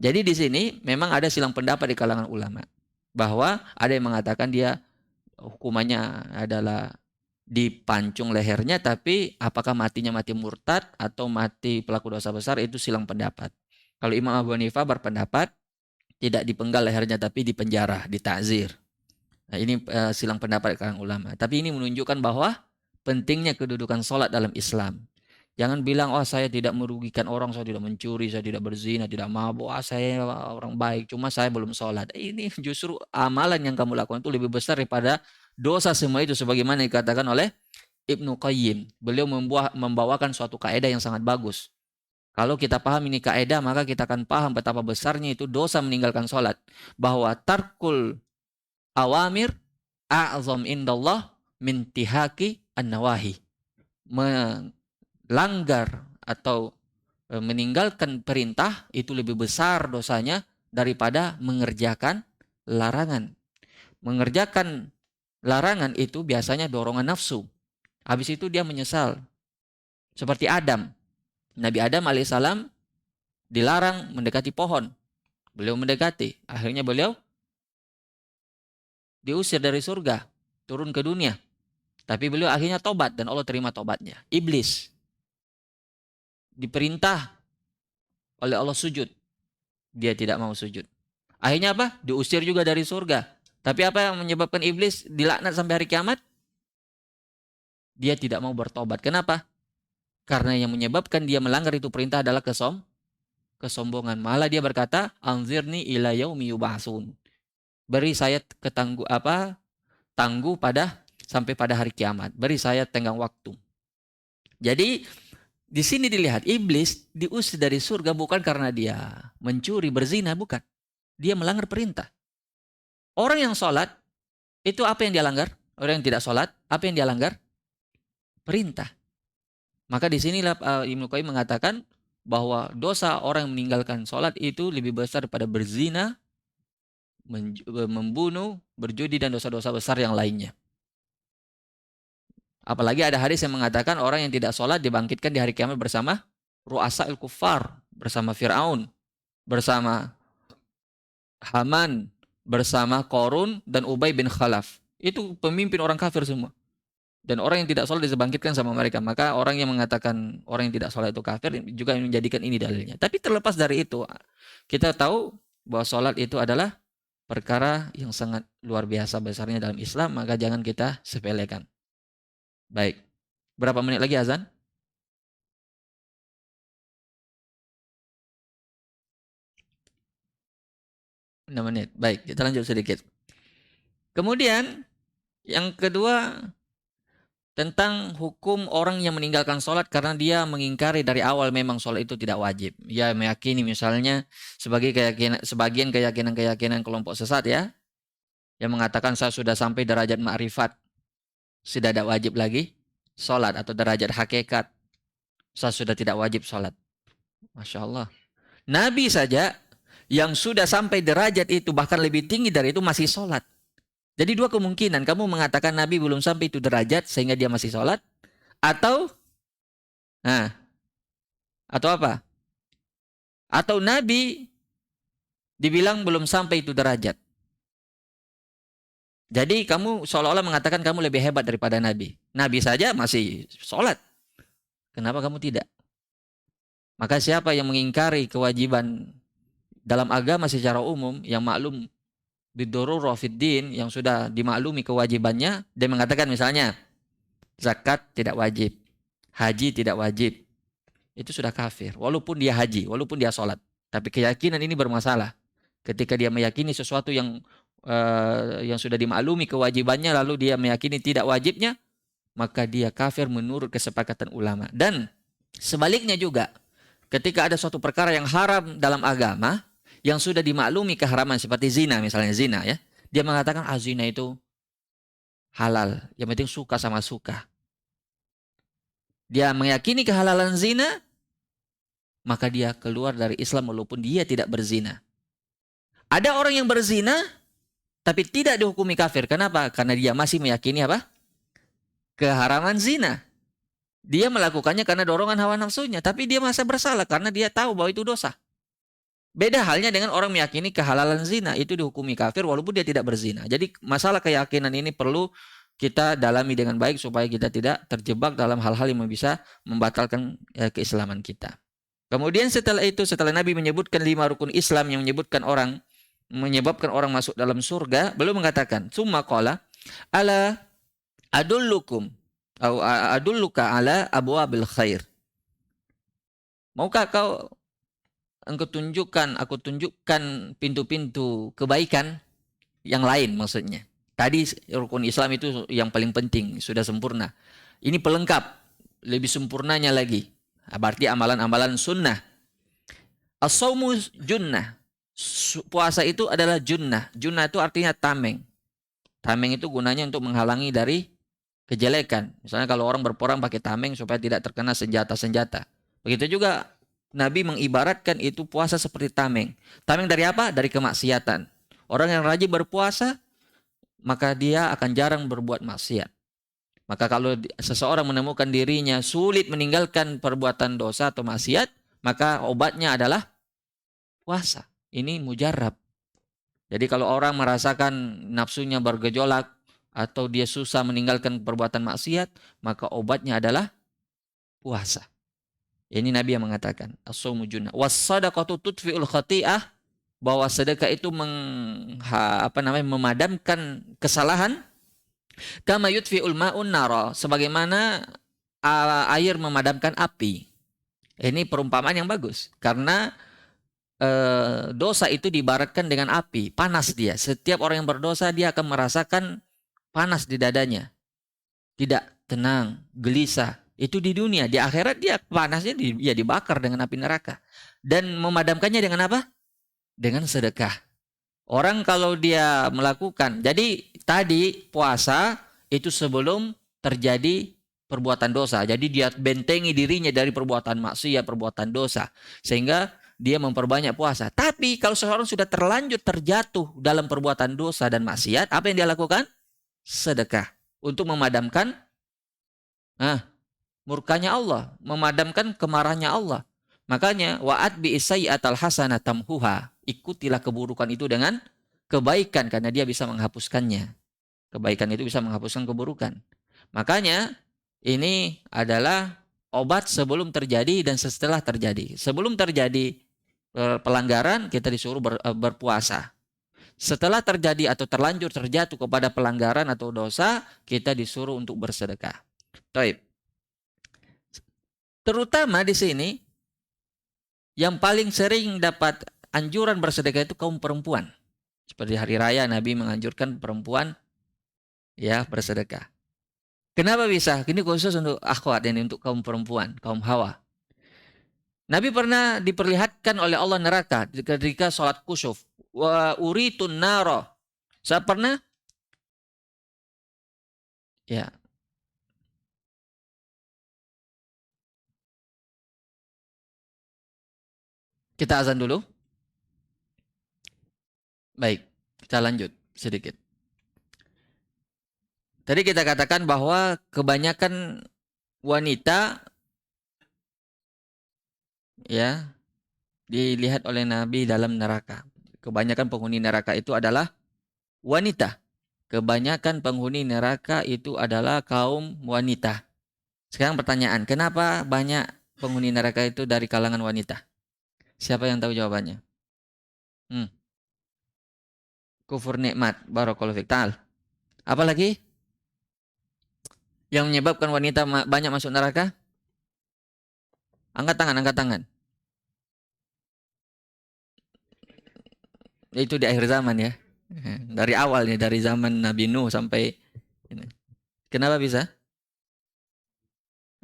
Jadi di sini memang ada silang pendapat di kalangan ulama. Bahwa ada yang mengatakan dia hukumannya adalah dipancung lehernya, tapi apakah matinya mati murtad atau mati pelaku dosa besar, itu silang pendapat. Kalau Imam Abu Hanifah berpendapat tidak dipenggal lehernya tapi dipenjara, ditakzir. Nah, ini silang pendapat kalangan ulama. Tapi ini menunjukkan bahwa pentingnya kedudukan sholat dalam Islam. Jangan bilang, oh saya tidak merugikan orang, saya tidak mencuri, saya tidak berzina, tidak mabuk, saya orang baik, cuma saya belum sholat. Ini justru amalan yang kamu lakukan itu lebih besar daripada dosa semua itu, sebagaimana dikatakan oleh Ibnu Qayyim. Beliau membawakan suatu kaidah yang sangat bagus. Kalau kita paham ini kaidah, maka kita akan paham betapa besarnya itu dosa meninggalkan sholat. Bahwa tarkul awamir a'zam indallah min tihaki an-nawahi. Melanggar atau meninggalkan perintah itu lebih besar dosanya daripada mengerjakan larangan. Mengerjakan larangan itu biasanya dorongan nafsu. Habis itu dia menyesal. Seperti Adam. Nabi Adam alaihissalam dilarang mendekati pohon. Beliau mendekati. Akhirnya beliau diusir dari surga. Turun ke dunia. Tapi beliau akhirnya tobat dan Allah terima tobatnya. Iblis diperintah oleh Allah sujud. Dia tidak mau sujud. Akhirnya apa? Diusir juga dari surga. Tapi apa yang menyebabkan iblis dilaknat sampai hari kiamat? Dia tidak mau bertobat. Kenapa? Karena yang menyebabkan dia melanggar itu perintah adalah kesombongan. Malah dia berkata, anzirni ila yaumi yub'atsun. Beri saya tangguh sampai pada hari kiamat. Beri saya tenggang waktu. Jadi di sini dilihat iblis diusir dari surga bukan karena dia mencuri, berzina, bukan. Dia melanggar perintah. Orang yang sholat itu apa yang dia langgar? Orang yang tidak sholat apa yang dia langgar? Perintah. Maka di sinilah Ibnu Qayyim mengatakan bahwa dosa orang yang meninggalkan sholat itu lebih besar daripada berzina, membunuh, berjudi dan dosa-dosa besar yang lainnya. Apalagi ada hadis yang mengatakan orang yang tidak sholat dibangkitkan di hari kiamat bersama ru'asa'il kuffar, bersama Fir'aun, bersama Haman, bersama Qarun dan Ubay bin Khalaf. Itu pemimpin orang kafir semua. Dan orang yang tidak sholat dibangkitkan sama mereka. Maka orang yang mengatakan orang yang tidak sholat itu kafir juga menjadikan ini dalilnya. Tapi terlepas dari itu, kita tahu bahwa sholat itu adalah perkara yang sangat luar biasa besarnya dalam Islam. Maka jangan kita sepelekan. Baik. Berapa menit lagi azan? 6 menit. Baik, kita lanjut sedikit. Kemudian yang kedua tentang hukum orang yang meninggalkan sholat karena dia mengingkari dari awal memang sholat itu tidak wajib. Ya meyakini misalnya sebagian keyakinan kelompok sesat ya, yang mengatakan saya sudah sampai derajat ma'rifat, sudah tidak wajib lagi sholat, atau derajat hakikat, saya sudah tidak wajib sholat. Masya Allah. Nabi saja yang sudah sampai derajat itu, bahkan lebih tinggi dari itu masih sholat. Jadi dua kemungkinan, kamu mengatakan Nabi belum sampai itu derajat sehingga dia masih sholat, atau apa? Atau Nabi dibilang belum sampai itu derajat. Jadi kamu seolah-olah mengatakan kamu lebih hebat daripada Nabi. Nabi saja masih sholat. Kenapa kamu tidak? Maka siapa yang mengingkari kewajiban dalam agama secara umum yang maklum bidururah fiddin, yang sudah dimaklumi kewajibannya, dia mengatakan misalnya zakat tidak wajib, haji tidak wajib, itu sudah kafir. Walaupun dia haji, walaupun dia sholat. Tapi keyakinan ini bermasalah. Ketika dia meyakini sesuatu yang sudah dimaklumi kewajibannya lalu dia meyakini tidak wajibnya, maka dia kafir menurut kesepakatan ulama. Dan sebaliknya juga, ketika ada suatu perkara yang haram dalam agama yang sudah dimaklumi keharaman seperti zina, misalnya zina ya, dia mengatakan zina itu halal, yang penting suka sama suka. Dia meyakini kehalalan zina, maka dia keluar dari Islam walaupun dia tidak berzina. Ada orang yang berzina tapi tidak dihukumi kafir. Kenapa? Karena dia masih meyakini apa? Keharaman zina. Dia melakukannya karena dorongan hawa nafsunya, tapi dia merasa bersalah karena dia tahu bahwa itu dosa. Beda halnya dengan orang meyakini kehalalan zina, itu dihukumi kafir walaupun dia tidak berzina. Jadi masalah keyakinan ini perlu kita dalami dengan baik supaya kita tidak terjebak dalam hal-hal yang bisa membatalkan keislaman kita. Kemudian setelah itu, setelah Nabi menyebutkan 5 rukun Islam yang menyebabkan orang masuk dalam surga, beliau mengatakan, "Tsumma qala ala adulluka ala abwabil khair." Maukah aku tunjukkan pintu-pintu kebaikan yang lain maksudnya. Tadi rukun Islam itu yang paling penting, sudah sempurna. Ini pelengkap, lebih sempurnanya lagi. Berarti amalan-amalan sunnah. As-saumu junnah. Puasa itu adalah junnah. Junnah itu artinya tameng. Tameng itu gunanya untuk menghalangi dari kejelekan. Misalnya kalau orang berperang pakai tameng supaya tidak terkena senjata-senjata. Begitu juga Nabi mengibaratkan itu puasa seperti tameng. Tameng dari apa? Dari kemaksiatan. Orang yang rajin berpuasa, maka dia akan jarang berbuat maksiat. Maka kalau seseorang menemukan dirinya sulit meninggalkan perbuatan dosa atau maksiat, maka obatnya adalah puasa. Ini mujarab. Jadi kalau orang merasakan nafsunya bergejolak atau dia susah meninggalkan perbuatan maksiat, maka obatnya adalah puasa. Ini Nabi yang mengatakan, as-shaumu junnah. Was-shadaqatu tudfi'ul khati'ah, bahwa sedekah itu memadamkan kesalahan. Kama yudfi'ul ma'un nara, sebagaimana air memadamkan api. Ini perumpamaan yang bagus karena dosa itu diibaratkan dengan api, panas dia. Setiap orang yang berdosa dia akan merasakan panas di dadanya. Tidak tenang, gelisah. Itu di dunia, di akhirat dia panasnya dibakar dengan api neraka. Dan memadamkannya dengan apa? Dengan sedekah. Orang kalau dia melakukan, jadi tadi puasa itu sebelum terjadi perbuatan dosa. Jadi dia bentengi dirinya dari perbuatan maksiat, perbuatan dosa. Sehingga dia memperbanyak puasa. Tapi kalau seseorang sudah terlanjur terjatuh dalam perbuatan dosa dan maksiat, apa yang dia lakukan? Sedekah. Untuk memadamkan murkanya Allah. Memadamkan kemarahannya Allah. Makanya, wa'at bi'isayyatal hasanah tamhuha. Ikutilah keburukan itu dengan kebaikan. Karena dia bisa menghapuskannya. Kebaikan itu bisa menghapuskan keburukan. Makanya, ini adalah obat sebelum terjadi dan setelah terjadi. Sebelum terjadi pelanggaran, kita disuruh berpuasa. Setelah terjadi atau terlanjur terjatuh kepada pelanggaran atau dosa, kita disuruh untuk bersedekah. Baik. Terutama di sini, yang paling sering dapat anjuran bersedekah itu kaum perempuan. Seperti hari raya Nabi menganjurkan perempuan bersedekah. Kenapa bisa? Ini khusus untuk akhwat, ini untuk kaum perempuan, kaum hawa. Nabi pernah diperlihatkan oleh Allah neraka ketika sholat kusuf. Wa uritun naro. Saya pernah kita azan dulu. Baik, kita lanjut sedikit. Tadi kita katakan bahwa kebanyakan wanita dilihat oleh Nabi dalam neraka. Kebanyakan penghuni neraka itu adalah wanita. Kebanyakan penghuni neraka itu adalah kaum wanita. Sekarang pertanyaan, kenapa banyak penghuni neraka itu dari kalangan wanita? Siapa yang tahu jawabannya? Kufur nikmat, barakallahu fiik. Ta'al. Apa lagi yang menyebabkan wanita banyak masuk neraka? Angkat tangan. Itu di akhir zaman ya. Dari awalnya, dari zaman Nabi Nuh sampai ini. Kenapa bisa?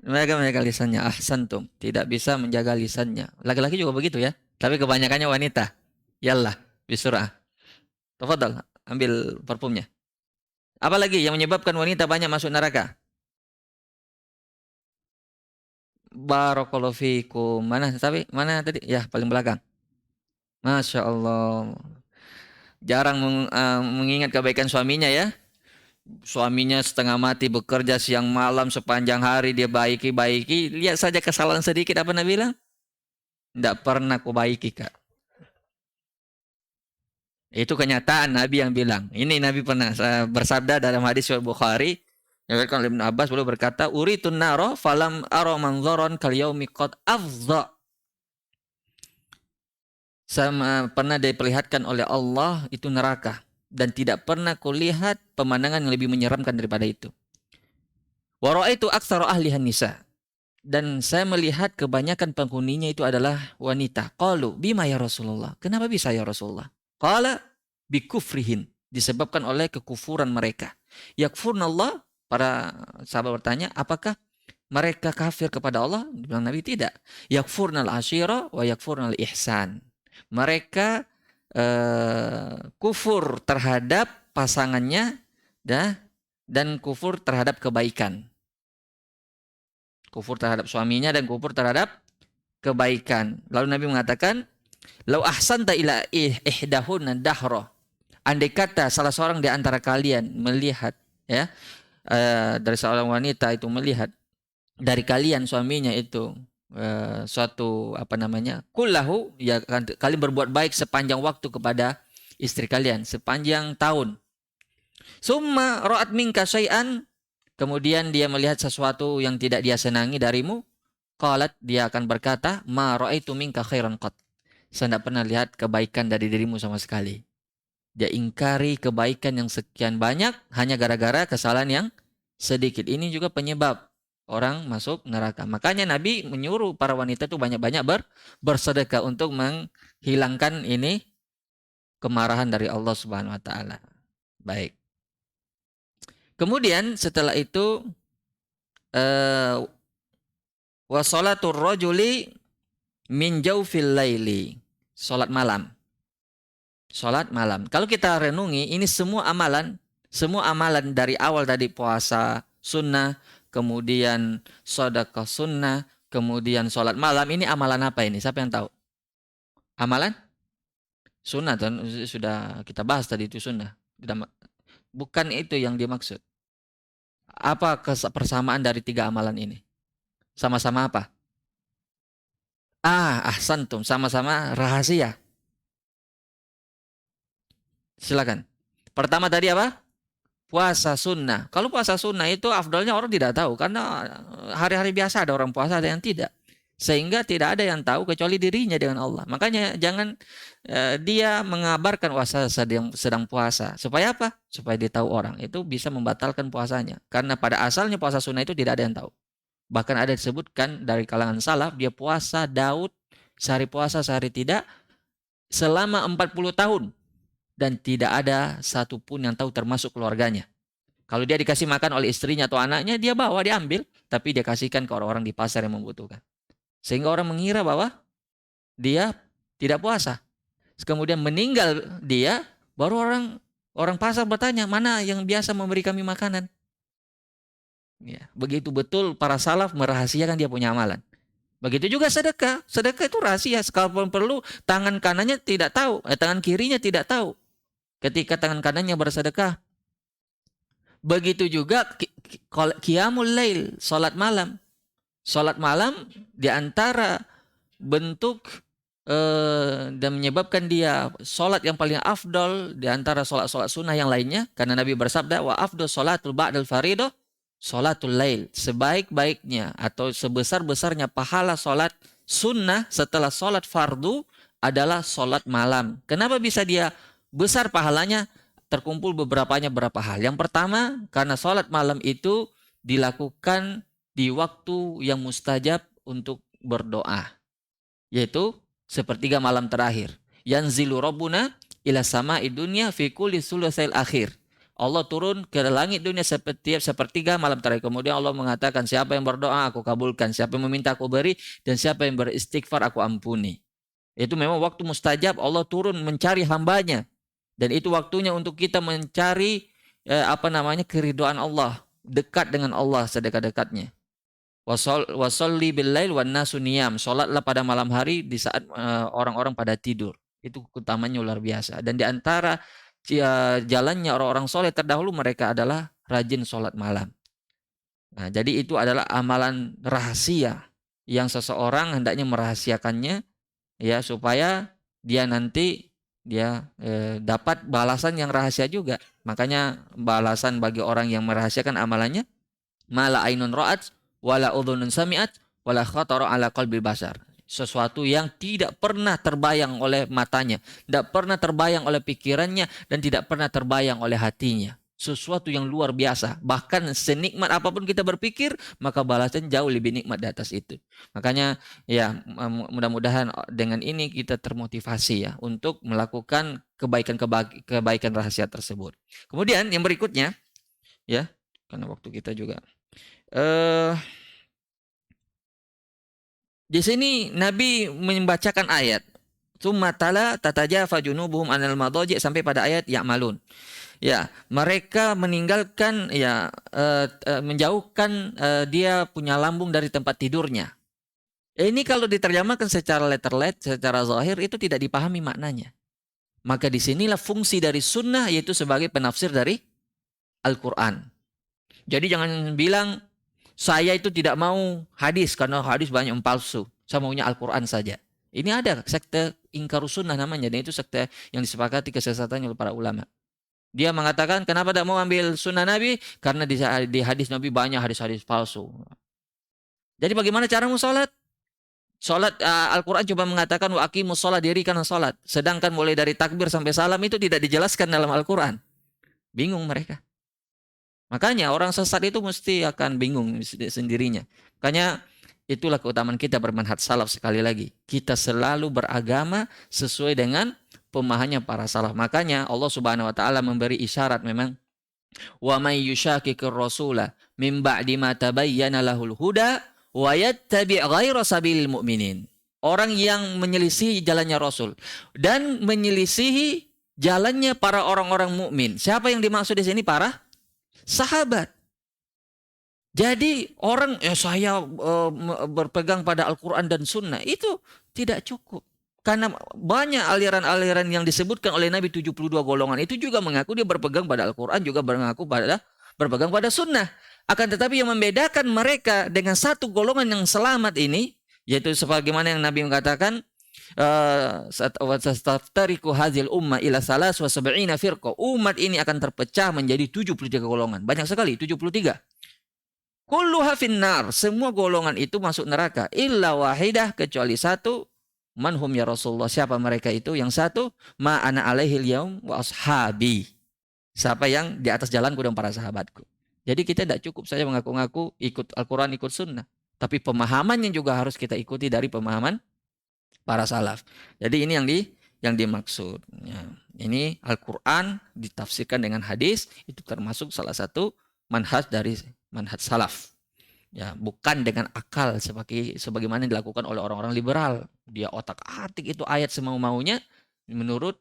Mereka lisannya ahsantum, tidak bisa menjaga lisannya. Laki-laki juga begitu ya, tapi kebanyakannya wanita. Yallah, bisurah. Tafadhal, ambil parfumnya. Apa lagi yang menyebabkan wanita banyak masuk neraka? Barakallahu fikum. Mana tadi? Ya, paling belakang. Masya Allah. Jarang mengingat kebaikan suaminya ya. Suaminya setengah mati bekerja siang malam sepanjang hari, dia baiki. Lihat saja kesalahan sedikit, apa Nabi bilang? Tidak pernah ku baiki, Kak. Itu kenyataan Nabi yang bilang. Ini Nabi pernah bersabda dalam hadis Bukhari. Yang oleh Ibnu Abbas beliau berkata, uritun naro falam aro manzoron kal yaumi qad afdha. Sama pernah diperlihatkan oleh Allah itu neraka, dan tidak pernah kulihat pemandangan yang lebih menyeramkan daripada itu. Wa ra'aitu aktsara ahlihan nisa, dan saya melihat kebanyakan penghuninya itu adalah wanita. Qalu bima ya Rasulullah. Kenapa bisa ya Rasulullah? Qala bikufrihin, disebabkan oleh kekufuran mereka. Yakfurnallah, para sahabat bertanya, apakah mereka kafir kepada Allah? Dibilang Nabi tidak. Yakfurnal asyira wa yakfurnal ihsan. Mereka kufur terhadap pasangannya dan kufur terhadap kebaikan. Kufur terhadap suaminya dan kufur terhadap kebaikan. Lalu Nabi mengatakan, "Lau ahsanta ila ihdahunna dahra." Andai kata salah seorang di antara kalian melihat, ya, dari seorang wanita itu melihat dari kalian suaminya itu suatu kullahu, ya, kalian berbuat baik sepanjang waktu kepada istri kalian, sepanjang tahun. Summa ra'at minka syai'an, kemudian dia melihat sesuatu yang tidak dia senangi darimu, qalat, dia akan berkata, ma ra'aitu minka khairan qat. Saya tidak pernah lihat kebaikan dari dirimu sama sekali. Dia ingkari kebaikan yang sekian banyak hanya gara-gara kesalahan yang sedikit. Ini juga penyebab orang masuk neraka. Makanya Nabi menyuruh para wanita itu banyak-banyak bersedekah untuk menghilangkan ini kemarahan dari Allah Subhanahu wa taala. Baik. Kemudian setelah itu wa sholatur rajuli min jaufil laili. Salat malam. Salat malam. Kalau kita renungi, ini semua amalan dari awal tadi puasa sunnah, kemudian sedekah sunnah, kemudian salat malam, ini amalan apa ini? Siapa yang tahu? Amalan sunnah, sudah kita bahas tadi itu sunnah. Bukan itu yang dimaksud. Apa persamaan dari tiga amalan ini? Sama-sama apa? Ahsantum, sama-sama rahasia. Silakan. Pertama tadi apa? Puasa sunnah. Kalau puasa sunnah itu afdalnya orang tidak tahu, karena hari-hari biasa ada orang puasa, ada yang tidak. Sehingga tidak ada yang tahu kecuali dirinya dengan Allah. Makanya jangan dia mengabarkan puasa sedang puasa. Supaya apa? Supaya dia tahu orang. Itu bisa membatalkan puasanya. Karena pada asalnya puasa sunnah itu tidak ada yang tahu. Bahkan ada disebutkan dari kalangan salaf, dia puasa Daud, sehari puasa sehari tidak, selama 40 tahun. Dan tidak ada satupun yang tahu termasuk keluarganya. Kalau dia dikasih makan oleh istrinya atau anaknya, dia bawa, dia ambil. Tapi dia kasihkan ke orang-orang di pasar yang membutuhkan. Sehingga orang mengira bahwa dia tidak puasa. Kemudian meninggal dia, baru orang pasar bertanya, mana yang biasa memberi kami makanan? Ya, begitu betul para salaf merahasiakan dia punya amalan. Begitu juga sedekah. Sedekah itu rahasia. Sekalipun perlu tangan kanannya tidak tahu, tangan kirinya tidak tahu. Ketika tangan kanannya bersedekah. Begitu juga qiyamul lail, salat malam. Salat malam di antara bentuk dan menyebabkan dia salat yang paling afdal di antara salat-salat sunnah yang lainnya, karena Nabi bersabda, wa afdal salatul ba'dal faridah salatul lail. Sebaik-baiknya atau sebesar-besarnya pahala salat sunnah setelah salat fardu adalah salat malam. Kenapa bisa dia besar pahalanya? Terkumpul beberapa hal. Yang pertama, karena salat malam itu dilakukan di waktu yang mustajab untuk berdoa, yaitu sepertiga malam terakhir. Yanzilu rabbuna ila sama'i dunya fi kulli sulusail akhir. Allah turun ke langit dunia setiap sepertiga malam terakhir. Kemudian Allah mengatakan, siapa yang berdoa aku kabulkan, siapa yang meminta aku beri, dan siapa yang beristighfar aku ampuni. Itu memang waktu mustajab, Allah turun mencari hambanya. Dan itu waktunya untuk kita mencari keridhaan Allah, dekat dengan Allah sedekat-dekatnya. Wasolli bil lail wan nasu niyam. Salatlah pada malam hari di saat orang-orang pada tidur. Itu utamanya luar biasa. Dan di antara jalannya orang-orang soleh terdahulu, mereka adalah rajin salat malam. Nah, jadi itu adalah amalan rahasia yang seseorang hendaknya merahasiakannya, ya, supaya dia nanti dapat balasan yang rahasia juga. Makanya balasan bagi orang yang merahasiakan amalannya, mala ainun ra'at wala udhunun sami'at wala khatara ala qalbi basar. Sesuatu yang tidak pernah terbayang oleh matanya, tidak pernah terbayang oleh pikirannya, dan tidak pernah terbayang oleh hatinya. sesuatu yang luar biasa. Bahkan senikmat apapun kita berpikir, maka balasan jauh lebih nikmat di atas itu. Makanya ya mudah-mudahan dengan ini kita termotivasi ya untuk melakukan kebaikan rahasia tersebut. Kemudian yang berikutnya ya, karena waktu kita juga di sini Nabi membacakan ayat Tsumma tala tatajafa junubuhum anil madaji' sampai pada ayat ya'malun. Ya, mereka meninggalkan ya menjauhkan dia punya lambung dari tempat tidurnya. Ini kalau diterjemahkan secara letterlet, secara zahir itu tidak dipahami maknanya. Maka disinilah fungsi dari sunnah, yaitu sebagai penafsir dari Al-Quran. Jadi jangan bilang saya itu tidak mau hadis karena hadis banyak yang palsu. Saya maunya Al-Quran saja. Ini ada sekte ingkarus sunnah namanya, dan itu sekte yang disepakati kesesatannya oleh para ulama. Dia mengatakan kenapa tidak mau ambil sunnah Nabi? Karena di hadis Nabi banyak hadis-hadis palsu. Jadi bagaimana caramu sholat? Sholat Al-Quran coba mengatakan wa aqimus sholat, dirikan sholat. Sedangkan mulai dari takbir sampai salam itu tidak dijelaskan dalam Al-Quran. Bingung mereka. Makanya orang sesat itu mesti akan bingung sendirinya. Makanya itulah keutamaan kita bermanhaj salaf. Sekali lagi, kita selalu beragama sesuai dengan pemahamannya para salaf. Makanya Allah Subhanahu wa taala memberi isyarat memang wa may yushaqiqir rasula min ba'di ma tabayyana lahul huda wa yattabi' ghaira sabilil mu'minin. Orang yang menyelisihi jalannya Rasul dan menyelisihi jalannya para orang-orang mukmin. Siapa yang dimaksud di sini? Para sahabat. Jadi orang saya berpegang pada Al-Quran dan Sunnah itu tidak cukup. Karena banyak aliran-aliran yang disebutkan oleh Nabi 72 golongan itu juga mengaku dia berpegang pada Al-Quran, juga berpegang pada Sunnah. Akan tetapi yang membedakan mereka dengan satu golongan yang selamat ini, yaitu sebagaimana yang Nabi mengatakan, "Sastaftariqu hadzal umma ila 73 firqah." Umat ini akan terpecah menjadi 73 golongan. Banyak sekali, 73. Kulluha finnar, semua golongan itu masuk neraka, illa wahidah, kecuali satu. Manhum ya Rasulullah, siapa mereka itu? Yang satu, ma ana alaihil yaum wa ashabi. Siapa yang di atas jalanku dan para sahabatku. Jadi kita tidak cukup saja mengaku-ngaku ikut Al-Quran, ikut Sunnah. Tapi pemahamannya juga harus kita ikuti dari pemahaman para salaf. Jadi ini yang dimaksud. Ya, ini Al-Quran ditafsirkan dengan hadis, itu termasuk salah satu manhaj dari manhaj salaf. Ya, bukan dengan akal sebagaimana yang dilakukan oleh orang-orang liberal. Dia otak-atik itu ayat semau-maunya menurut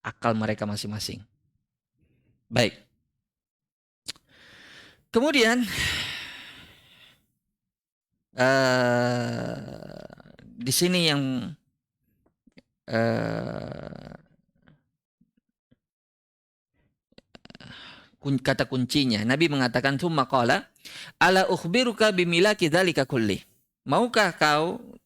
akal mereka masing-masing. Baik. Kemudian di sini yang kata kuncinya, Nabi mengatakan tsumma qala ala ukhbiruka bimilaki dzalika kulli. Maukah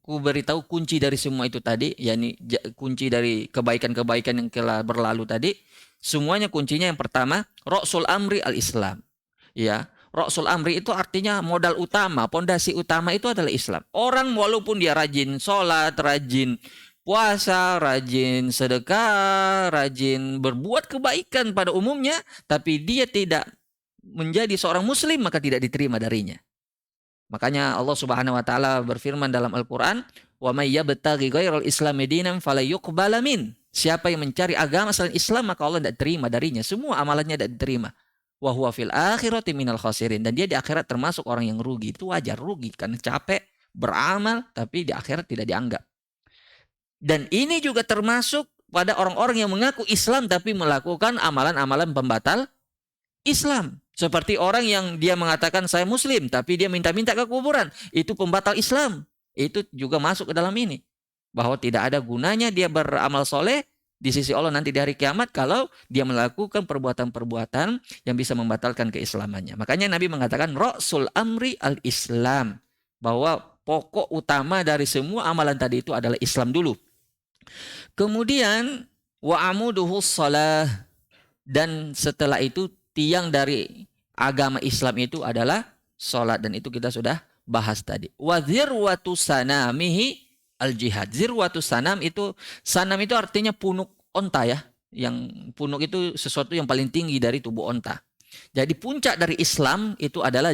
ku beritahu kunci dari semua itu tadi, yakni kunci dari kebaikan-kebaikan yang telah berlalu tadi. Semuanya kuncinya yang pertama, ra'sul amri al-Islam. Ya, ra'sul amri itu artinya modal utama, pondasi utama itu adalah Islam. Orang walaupun dia rajin sholat, rajin puasa, rajin sedekah, rajin berbuat kebaikan pada umumnya, tapi dia tidak menjadi seorang muslim, maka tidak diterima darinya. Makanya Allah Subhanahu wa taala berfirman dalam Al-Qur'an, "Wa may yabtaghi ghairal islami dinan fala yuqbala min." Siapa yang mencari agama selain Islam, maka Allah tidak terima darinya. Semua amalannya tidak diterima. Wa huwa fil akhirati minal khasirin, dan dia di akhirat termasuk orang yang rugi. Itu wajar rugi karena capek beramal tapi di akhirat tidak dianggap. Dan ini juga termasuk pada orang-orang yang mengaku Islam tapi melakukan amalan-amalan pembatal Islam. Seperti orang yang dia mengatakan saya muslim tapi dia minta-minta ke kuburan. Itu pembatal Islam. Itu juga masuk ke dalam ini. Bahwa tidak ada gunanya dia beramal soleh di sisi Allah nanti di hari kiamat kalau dia melakukan perbuatan-perbuatan yang bisa membatalkan keislamannya. Makanya Nabi mengatakan ra'sul amri al-Islam. Bahwa pokok utama dari semua amalan tadi itu adalah Islam dulu. Kemudian wa amuduhu shalah, dan setelah itu tiang dari agama Islam itu adalah salat, dan itu kita sudah bahas tadi. Wa dzirwatu sanamihi al-jihad. Zirwatu sanam itu artinya punuk onta ya. Yang punuk itu sesuatu yang paling tinggi dari tubuh onta. Jadi puncak dari Islam itu adalah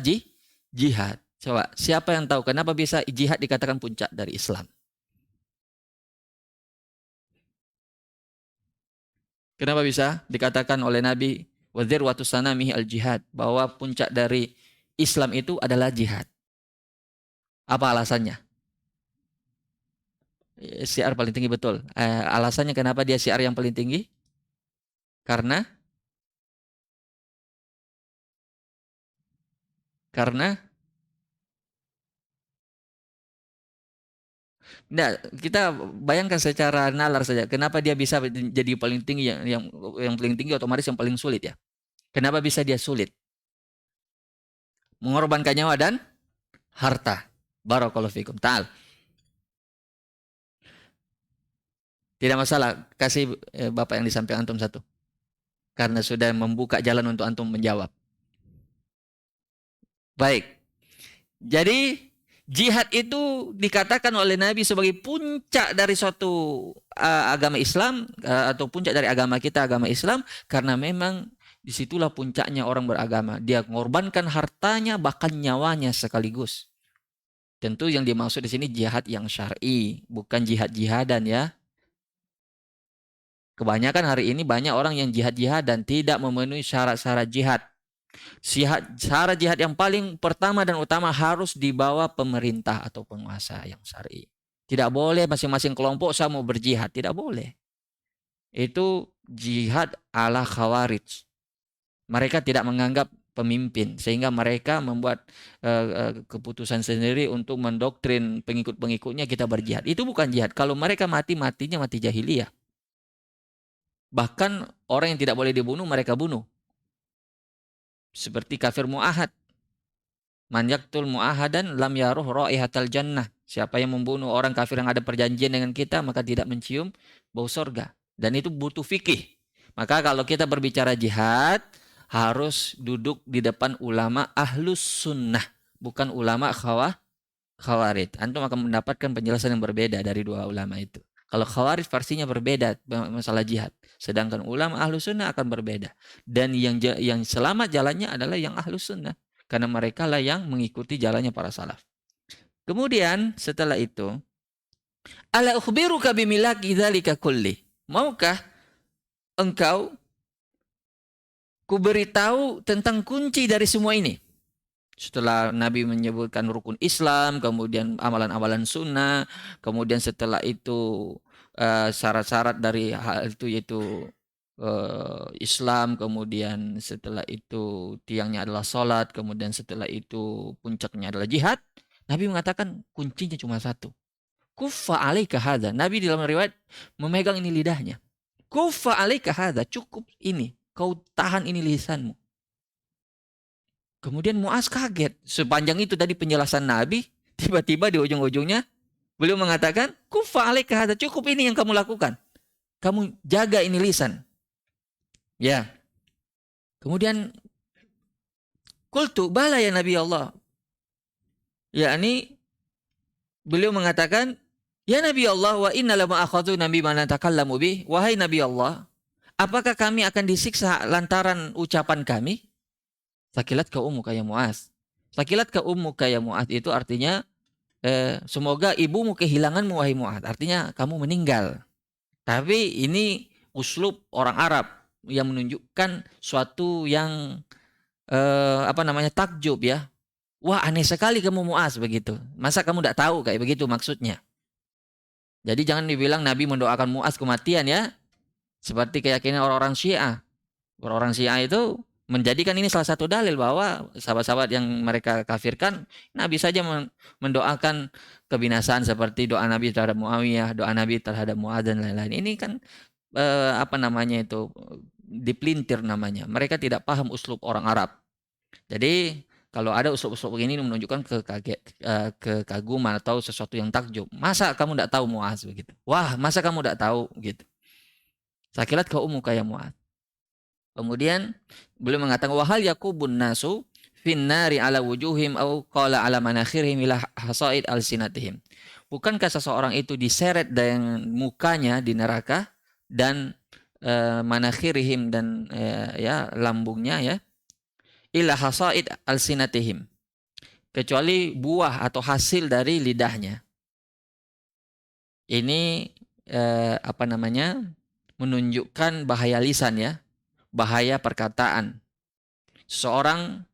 jihad. Coba, siapa yang tahu kenapa bisa jihad dikatakan puncak dari Islam? Kenapa bisa dikatakan oleh Nabi wadzir watu sanamihi al-jihad, bahwa puncak dari Islam itu adalah jihad? Apa alasannya? Syiar paling tinggi, betul. Alasannya kenapa dia syiar yang paling tinggi? Karena Nah, kita bayangkan secara nalar saja. Kenapa dia bisa jadi paling tinggi, yang paling tinggi otomatis yang paling sulit ya. Kenapa bisa dia sulit? Mengorbankan nyawa dan harta. Barakallahu fikum. Ta'al. Tidak masalah, kasih Bapak yang di samping antum satu. Karena sudah membuka jalan untuk antum menjawab. Baik. Jadi jihad itu dikatakan oleh Nabi sebagai puncak dari suatu agama Islam, atau puncak dari agama kita, agama Islam, karena memang disitulah puncaknya orang beragama. Dia mengorbankan hartanya bahkan nyawanya sekaligus. Tentu yang dimaksud di sini jihad yang syar'i, bukan jihad-jihadan ya. Kebanyakan hari ini banyak orang yang jihad-jihad dan tidak memenuhi syarat-syarat jihad. Syarat jihad yang paling pertama dan utama harus dibawa pemerintah atau penguasa yang syar'i. Tidak boleh masing-masing kelompok saya mau berjihad, tidak boleh. Itu jihad ala khawarij. Mereka tidak menganggap pemimpin sehingga mereka membuat keputusan sendiri untuk mendoktrin pengikut-pengikutnya kita berjihad. Itu bukan jihad. Kalau mereka matinya mati jahiliyah. Bahkan orang yang tidak boleh dibunuh mereka bunuh. Seperti kafir mu'ahad. Man yaktul mu'ahadan lam yaruh raihatal jannah. Siapa yang membunuh orang kafir yang ada perjanjian dengan kita maka tidak mencium bau surga. Dan itu butuh fikih. Maka kalau kita berbicara jihad harus duduk di depan ulama ahlus sunnah. Bukan ulama khawarij. Antum akan mendapatkan penjelasan yang berbeda dari dua ulama itu. Kalau khawarij versinya berbeda masalah jihad. Sedangkan ulama ahlus sunnah akan berbeda. Dan yang selamat jalannya adalah yang ahlus sunnah. Karena mereka lah yang mengikuti jalannya para salaf. Kemudian setelah itu, ala ukhbiruka bimilaki dzalika kulli. Maukah engkau kuberitahu tentang kunci dari semua ini? Setelah Nabi menyebutkan rukun Islam, kemudian amalan-amalan sunnah, kemudian setelah itu syarat-syarat dari hal itu yaitu Islam, kemudian setelah itu tiangnya adalah sholat, kemudian setelah itu puncaknya adalah jihad, Nabi mengatakan kuncinya cuma satu. Kuffa alaika hadza. Nabi dalam riwayat memegang ini lidahnya. Kuffa alaika hadza, cukup ini. Kau tahan ini lisanmu. Kemudian Muaz kaget. Sepanjang itu tadi penjelasan Nabi, tiba-tiba di ujung-ujungnya beliau mengatakan, "Kuffa alaika hadza, cukup ini yang kamu lakukan. Kamu jaga ini lisan." Ya. Kemudian qultu bala ya Nabi Allah. Yakni beliau mengatakan, "Ya Nabi Allah, wa inna lama akhadhu nabi ma natakallamu bih." Wahai Nabi Allah, apakah kami akan disiksa lantaran ucapan kami? Sakilat ka ummuka ya Muaz. Sakilat ka ummuka ya Muaz itu artinya semoga ibumu kehilanganmu wahai Muaz. Artinya kamu meninggal. Tapi ini uslub orang Arab yang menunjukkan suatu yang takjub ya. Wah, aneh sekali kamu Muaz begitu. Masa kamu tidak tahu kayak begitu maksudnya. Jadi jangan dibilang Nabi mendoakan Muaz kematian ya. Seperti keyakinan orang-orang Syiah. Orang-orang Syiah itu menjadikan ini salah satu dalil bahwa sahabat-sahabat yang mereka kafirkan, Nabi saja mendoakan kebinasaan seperti doa Nabi terhadap Muawiyah, doa Nabi terhadap Muadz dan lain-lain. Ini kan dipelintir namanya. Mereka tidak paham uslub orang Arab. Jadi kalau ada uslub-uslub begini menunjukkan kekaguman atau sesuatu yang takjub. Masa kamu tidak tahu Muadz begitu? Wah, masa kamu tidak tahu gitu? Sakilat ka ummuka ya Muadz. Kemudian beliau mengatakan wahal yakubun nasu finnari ala wujuhim au qala ala manakhirihim ila hasaid alsinatihim. Bukankah seseorang itu diseret dengan mukanya di neraka dan manakhirihim dan ya lambungnya ya, illa hasaid alsinatihim, kecuali buah atau hasil dari lidahnya. Ini apa namanya, menunjukkan bahaya lisan ya, bahaya perkataan. Seseorang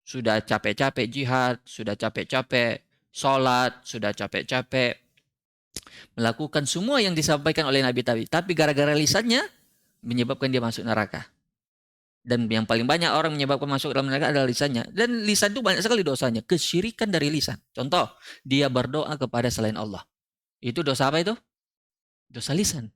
sudah capek-capek jihad, sudah capek-capek sholat, sudah capek-capek melakukan semua yang disampaikan oleh Nabi tadi, tapi gara-gara lisannya menyebabkan dia masuk neraka. Dan yang paling banyak orang menyebabkan masuk dalam neraka adalah lisannya. Dan lisan itu banyak sekali dosanya. Kesyirikan dari lisan. Contoh, dia berdoa kepada selain Allah. Itu dosa apa itu? Dosa lisan.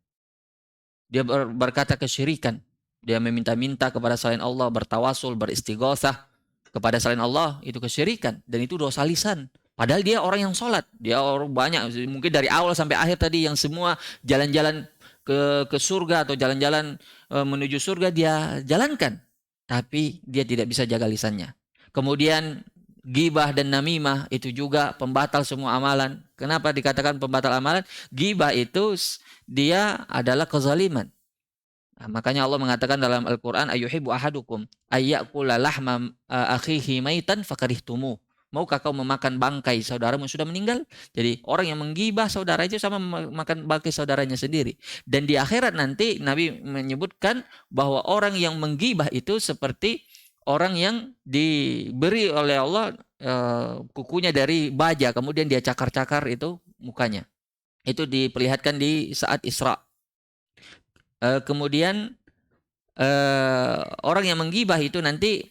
Dia berkata kesyirikan. Dia meminta-minta kepada selain Allah, bertawasul, beristighosah kepada selain Allah. Itu kesyirikan. Dan itu dosa lisan. Padahal dia orang yang sholat. Dia orang banyak. Mungkin dari awal sampai akhir tadi yang semua jalan-jalan ke surga atau jalan-jalan menuju surga dia jalankan, tapi dia tidak bisa jaga lisannya. Kemudian ghibah dan namimah itu juga pembatal semua amalan. Kenapa dikatakan pembatal amalan? Ghibah itu dia adalah kezaliman. Nah, makanya Allah mengatakan dalam Al-Quran, ayyuhibbu ahadukum ayyakula lahma akhihi maitan fakarihtumu. Maukah kau memakan bangkai saudaramu yang sudah meninggal? Jadi orang yang menggibah saudara itu sama memakan bangkai saudaranya sendiri. Dan di akhirat nanti Nabi menyebutkan bahwa orang yang menggibah itu seperti orang yang diberi oleh Allah kukunya dari baja, kemudian dia cakar-cakar itu mukanya. Itu diperlihatkan di saat Isra. Kemudian orang yang menggibah itu nanti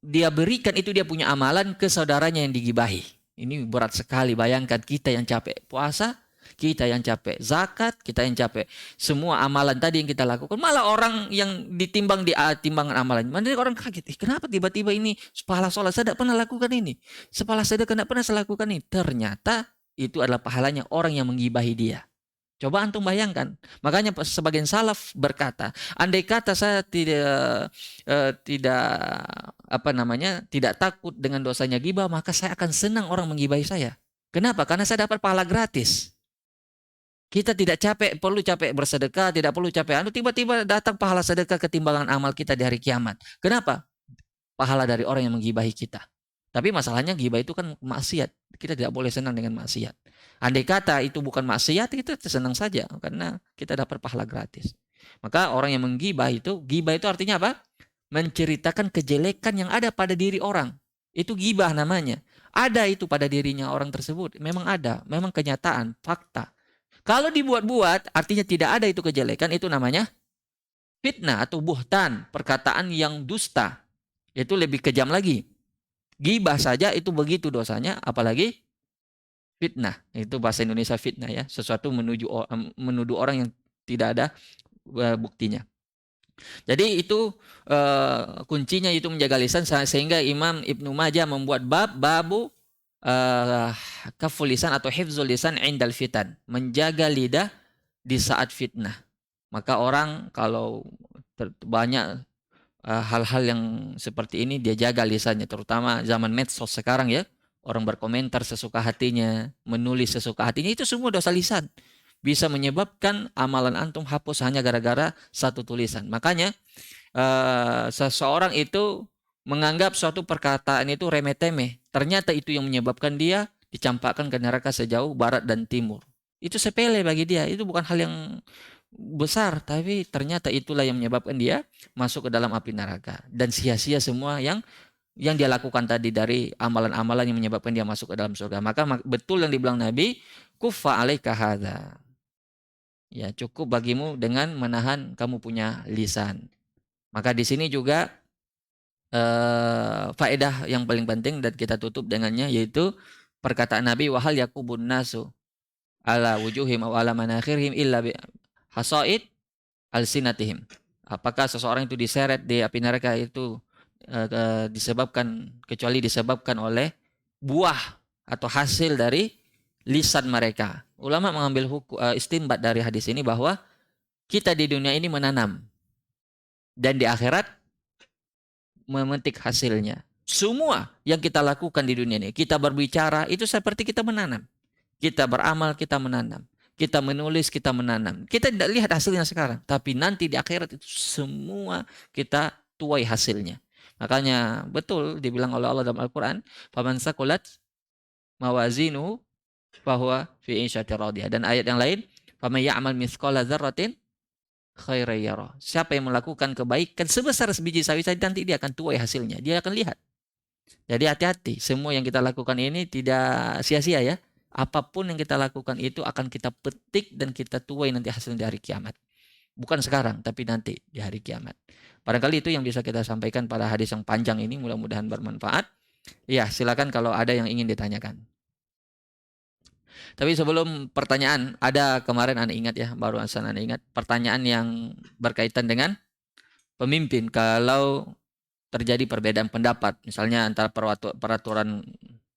dia berikan itu, dia punya amalan ke saudaranya yang digibahi. Ini berat sekali. Bayangkan kita yang capek puasa, kita yang capek zakat, kita yang capek semua amalan tadi yang kita lakukan, malah orang yang ditimbang di timbangan amalan. Mana orang kaget, kenapa tiba-tiba ini pahala sholat saya tidak pernah lakukan ini, pahala sedekah tidak pernah saya lakukan ini. Ternyata itu adalah pahalanya orang yang menggibahi dia. Coba antum bayangkan. Makanya sebagian salaf berkata, andai kata saya tidak takut dengan dosanya ghibah, maka saya akan senang orang menggibahi saya. Kenapa? Karena saya dapat pahala gratis. Kita tidak perlu capek bersedekah, tidak perlu capek tiba-tiba datang pahala sedekah ketimbangan amal kita di hari kiamat. Kenapa? Pahala dari orang yang menggibahi kita. Tapi masalahnya ghibah itu kan maksiat. Kita tidak boleh senang dengan maksiat. Andai kata itu bukan maksiat, kita senang saja karena kita dapat pahala gratis. Maka orang yang menggibah itu artinya apa? Menceritakan kejelekan yang ada pada diri orang. Itu ghibah namanya. Ada itu pada dirinya orang tersebut. Memang ada, memang kenyataan, fakta. Kalau dibuat-buat, artinya tidak ada itu kejelekan, itu namanya fitnah atau buhtan, perkataan yang dusta. Itu lebih kejam lagi. Ghibah saja itu begitu dosanya, apalagi fitnah. Itu bahasa Indonesia fitnah ya, sesuatu menuduh orang yang tidak ada buktinya. Jadi itu kuncinya itu menjaga lisan, sehingga Imam Ibnu Majah membuat babu kaful lisan atau hifzul lisan indal fitan, menjaga lidah di saat fitnah. Maka orang kalau banyak hal-hal yang seperti ini dia jaga lisannya, terutama zaman medsos sekarang ya, orang berkomentar sesuka hatinya, menulis sesuka hatinya, itu semua dosa lisan, bisa menyebabkan amalan antum hapus hanya gara-gara satu tulisan. Makanya seseorang itu menganggap suatu perkataan itu remeh-temeh, ternyata itu yang menyebabkan dia dicampakkan ke neraka sejauh barat dan timur. Itu sepele bagi dia, itu bukan hal yang besar, tapi ternyata itulah yang menyebabkan dia masuk ke dalam api neraka, dan sia-sia semua yang dia lakukan tadi dari amalan-amalan yang menyebabkan dia masuk ke dalam surga. Maka betul yang dibilang Nabi, kuffa alaika hadza. Ya, cukup bagimu dengan menahan kamu punya lisan. Maka di sini juga faedah yang paling penting dan kita tutup dengannya, yaitu perkataan Nabi, wahal yakubun nasu ala wujuhim aw ala manakhirihim illa hasaid alsinatihim. Apakah seseorang itu diseret di api neraka itu kecuali disebabkan oleh buah atau hasil dari lisan mereka. Ulama mengambil istinbat dari hadis ini bahwa kita di dunia ini menanam dan di akhirat memetik hasilnya. Semua yang kita lakukan di dunia ini, kita berbicara itu seperti kita menanam. Kita beramal, kita menanam. kita menulis, kita menanam. Kita tidak lihat hasilnya sekarang, tapi nanti di akhirat itu semua kita tuai hasilnya. Makanya betul dibilang oleh Allah dalam Al-Quran, faman saqulat mawazinu fahuwa fi 'ishatin radiyah. Dan ayat yang lain, faman ya'mal mithqala dzarratin khairan yarah. Siapa yang melakukan kebaikan sebesar sebiji sawi saja, nanti dia akan tuai hasilnya. Dia akan lihat. Jadi hati-hati, semua yang kita lakukan ini tidak sia-sia ya. Apapun yang kita lakukan itu akan kita petik dan kita tuai nanti hasilnya di hari kiamat. Bukan sekarang, tapi nanti di hari kiamat. Barangkali itu yang bisa kita sampaikan pada hadis yang panjang ini, mudah-mudahan bermanfaat. Ya, silakan kalau ada yang ingin ditanyakan. Tapi sebelum pertanyaan, ada kemarin Anda ingat ya, baru Anda ingat pertanyaan yang berkaitan dengan pemimpin. Kalau terjadi perbedaan pendapat, misalnya antara peraturan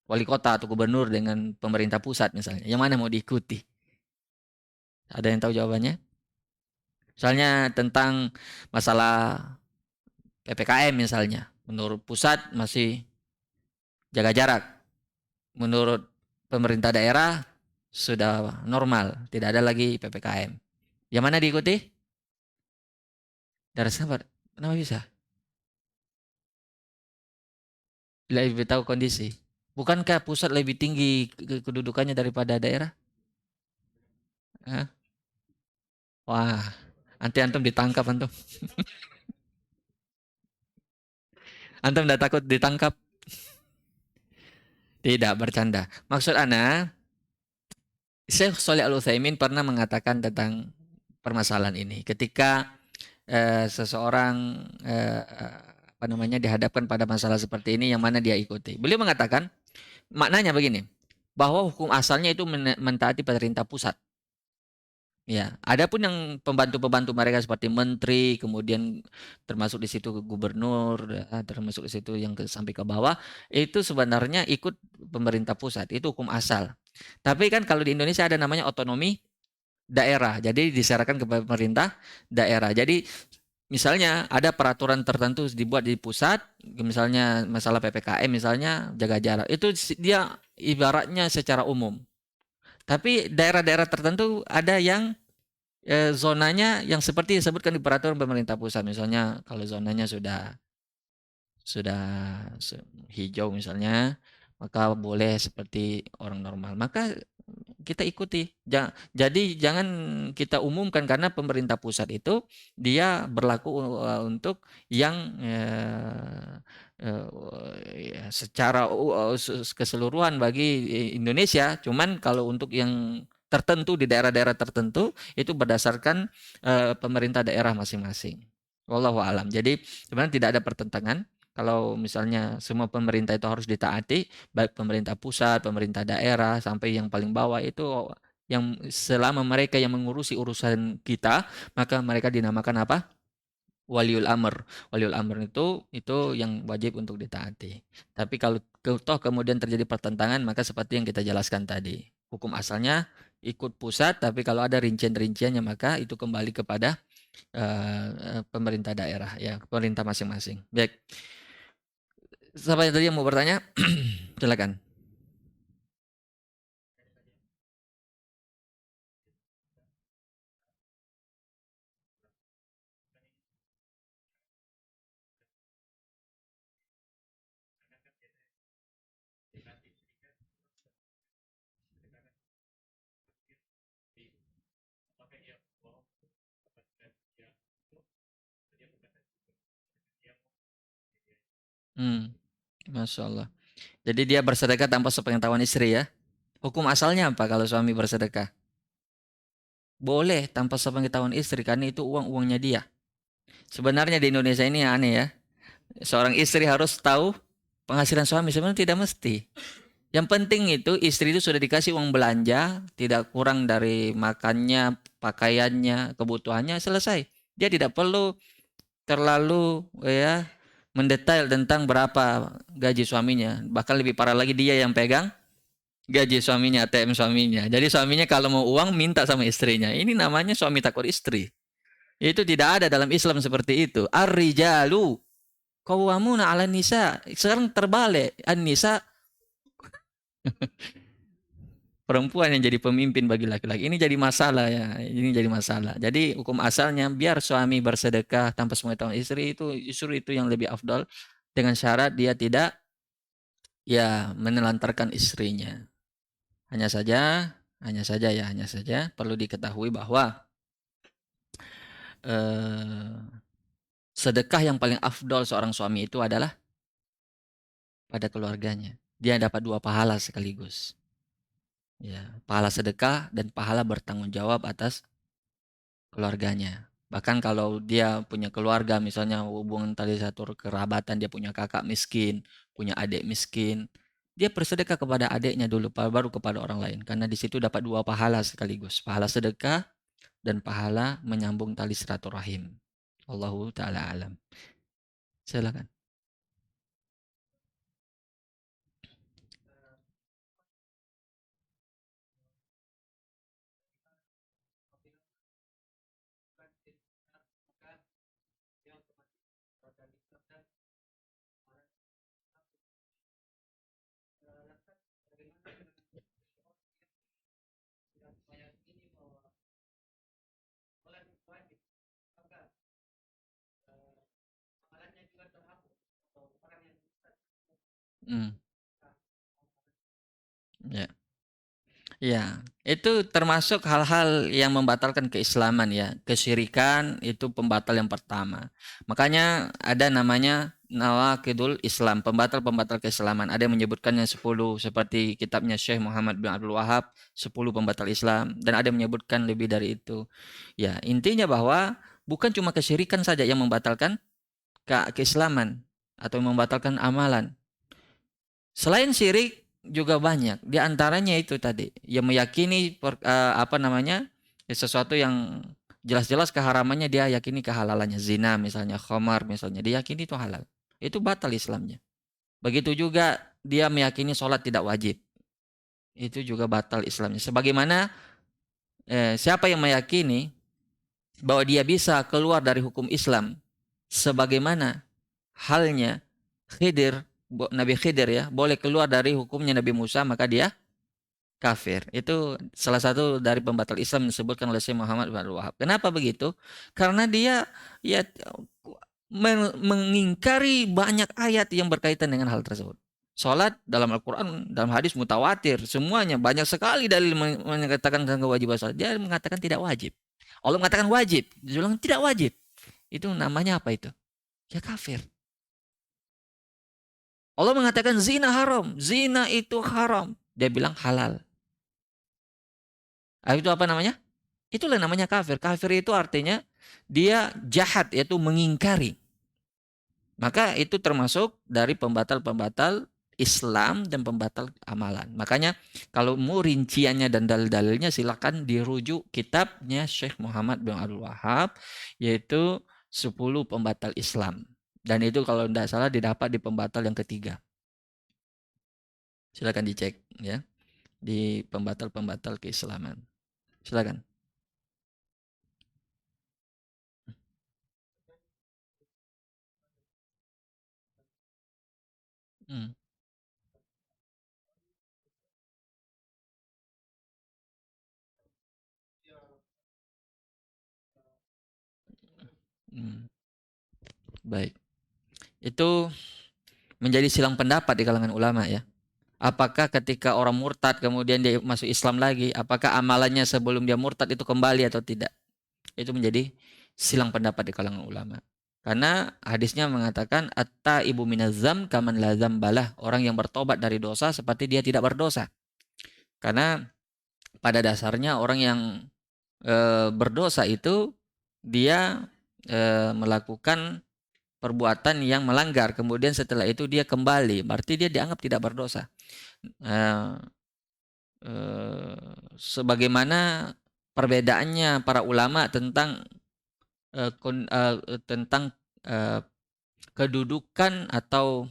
wali kota atau gubernur dengan pemerintah pusat misalnya, yang mana mau diikuti? Ada yang tahu jawabannya? Misalnya tentang masalah PPKM misalnya, menurut pusat masih jaga jarak, menurut pemerintah daerah sudah normal, tidak ada lagi PPKM. Yang mana diikuti? Darah sabar, kenapa bisa? Lebih tahu kondisi. Bukankah pusat lebih tinggi kedudukannya daripada daerah? Hah? Wah, nanti antum ditangkap antum. Antum udah takut ditangkap? Tidak, bercanda. Maksud Ana, Syekh Shalih Al-Utsaimin pernah mengatakan tentang permasalahan ini. Ketika seseorang dihadapkan pada masalah seperti ini, yang mana dia ikuti. Beliau mengatakan, maknanya begini, bahwa hukum asalnya itu mentaati pemerintah pusat. Ya, adapun yang pembantu-pembantu mereka seperti menteri, kemudian termasuk di situ gubernur, termasuk di situ yang sampai ke bawah, itu sebenarnya ikut pemerintah pusat, itu hukum asal. Tapi kan kalau di Indonesia ada namanya otonomi daerah, jadi diserahkan ke pemerintah daerah. Jadi misalnya ada peraturan tertentu dibuat di pusat, misalnya masalah PPKM misalnya jaga jarak, itu dia ibaratnya secara umum. Tapi daerah-daerah tertentu ada yang zonanya yang seperti disebutkan di peraturan pemerintah pusat. Misalnya kalau zonanya sudah hijau misalnya, maka boleh seperti orang normal. Maka kita ikuti. Jadi jangan kita umumkan, karena pemerintah pusat itu dia berlaku untuk yang secara keseluruhan bagi Indonesia. Cuman kalau untuk yang tertentu di daerah-daerah tertentu itu berdasarkan pemerintah daerah masing-masing. Wallahu a'lam. Jadi sebenarnya tidak ada pertentangan. Kalau misalnya semua pemerintah itu harus ditaati, baik pemerintah pusat, pemerintah daerah, sampai yang paling bawah itu, yang selama mereka yang mengurusi urusan kita, maka mereka dinamakan apa? Waliul amr. Waliul amr itu yang wajib untuk ditaati. Tapi kalau toh kemudian terjadi pertentangan, maka seperti yang kita jelaskan tadi, hukum asalnya ikut pusat, tapi kalau ada rincian-rinciannya maka itu kembali kepada pemerintah daerah, ya, pemerintah masing-masing. Baik. Siapa yang tadi yang mau bertanya? Silakan. Masya Allah. Jadi dia bersedekah tanpa sepengetahuan istri ya. Hukum asalnya apa kalau suami bersedekah? Boleh tanpa sepengetahuan istri, karena itu uangnya dia. Sebenarnya di Indonesia ini aneh ya. Seorang istri harus tahu penghasilan suami, sebenarnya tidak mesti. Yang penting itu istri itu sudah dikasih uang belanja, tidak kurang dari makannya, pakaiannya, kebutuhannya, selesai. Dia tidak perlu terlalu ya mendetail tentang berapa gaji suaminya. Bahkan lebih parah lagi, dia yang pegang gaji suaminya, ATM suaminya. Jadi suaminya kalau mau uang minta sama istrinya. Ini namanya suami takut istri. Itu tidak ada dalam Islam seperti itu. Ar-rijalu qawwamuna 'alan nisa. Sekarang terbalik. An-nisa perempuan yang jadi pemimpin bagi laki-laki. Ini jadi masalah ya. Ini jadi masalah. Jadi hukum asalnya biar suami bersedekah tanpa sepengetahuan istri itu justru itu yang lebih afdal dengan syarat dia tidak ya menelantarkan istrinya. Hanya saja perlu diketahui bahwa eh, sedekah yang paling afdol seorang suami itu adalah pada keluarganya. Dia dapat 2 pahala sekaligus. Ya, pahala sedekah dan pahala bertanggung jawab atas keluarganya. Bahkan kalau dia punya keluarga, misalnya hubungan tali satu kerabatan, dia punya kakak miskin, punya adik miskin, dia bersedekah kepada adiknya dulu, baru kepada orang lain. Karena di situ dapat 2 pahala sekaligus, pahala sedekah dan pahala menyambung tali silaturahim. Allahu ta'ala alam. Silakan. Hmm, ya. Ya, itu termasuk hal-hal yang membatalkan keislaman ya. Kesyirikan itu pembatal yang pertama. Makanya ada namanya nawaqidul Islam, pembatal-pembatal keislaman. Ada yang menyebutkannya 10 seperti kitabnya Syekh Muhammad bin Abdul Wahab, 10 pembatal Islam, dan ada yang menyebutkan lebih dari itu. Ya, intinya bahwa bukan cuma kesyirikan saja yang membatalkan keislaman atau membatalkan amalan. Selain syirik juga banyak. Di antaranya itu tadi yang meyakini sesuatu yang jelas-jelas keharamannya dia yakini kehalalannya. Zina misalnya, khamar misalnya, dia yakini itu halal. Itu batal Islamnya. Begitu juga dia meyakini sholat tidak wajib. Itu juga batal Islamnya. Sebagaimana siapa yang meyakini bahwa dia bisa keluar dari hukum Islam sebagaimana halnya Nabi Khidir ya, boleh keluar dari hukumnya Nabi Musa, maka dia kafir. Itu salah satu dari pembatal Islam yang disebutkan oleh Syekh Muhammad bin Abdul Wahab. Kenapa begitu? Karena dia ya mengingkari banyak ayat yang berkaitan dengan hal tersebut. Salat dalam Al-Quran, dalam hadis mutawatir, semuanya banyak sekali dalil mengatakan kewajiban salat. Dia mengatakan tidak wajib. Allah mengatakan wajib, dia bilang tidak wajib. Itu namanya apa itu? Ya kafir. Allah mengatakan zina haram, zina itu haram. Dia bilang halal. Itu apa namanya? Itulah namanya kafir. Kafir itu artinya dia jahat, yaitu mengingkari. Maka itu termasuk dari pembatal-pembatal Islam dan pembatal amalan. Makanya kalau mau rinciannya dan dalil-dalilnya silakan dirujuk kitabnya Syekh Muhammad bin Abdul Wahab, yaitu 10 pembatal Islam. Dan itu kalau tidak salah didapat di pembatal yang ketiga. Silakan dicek ya di pembatal-pembatal keislaman. Silakan. Hmm. Hmm. Baik. Itu menjadi silang pendapat di kalangan ulama ya. Apakah ketika orang murtad kemudian dia masuk Islam lagi, apakah amalannya sebelum dia murtad itu kembali atau tidak? Itu menjadi silang pendapat di kalangan ulama. Karena hadisnya mengatakan atta ibu minazam kaman lazam balah. Orang yang bertobat dari dosa seperti dia tidak berdosa. Karena pada dasarnya orang yang berdosa itu dia melakukan perbuatan yang melanggar, kemudian setelah itu dia kembali, berarti dia dianggap tidak berdosa. Sebagaimana perbedaannya para ulama tentang kedudukan atau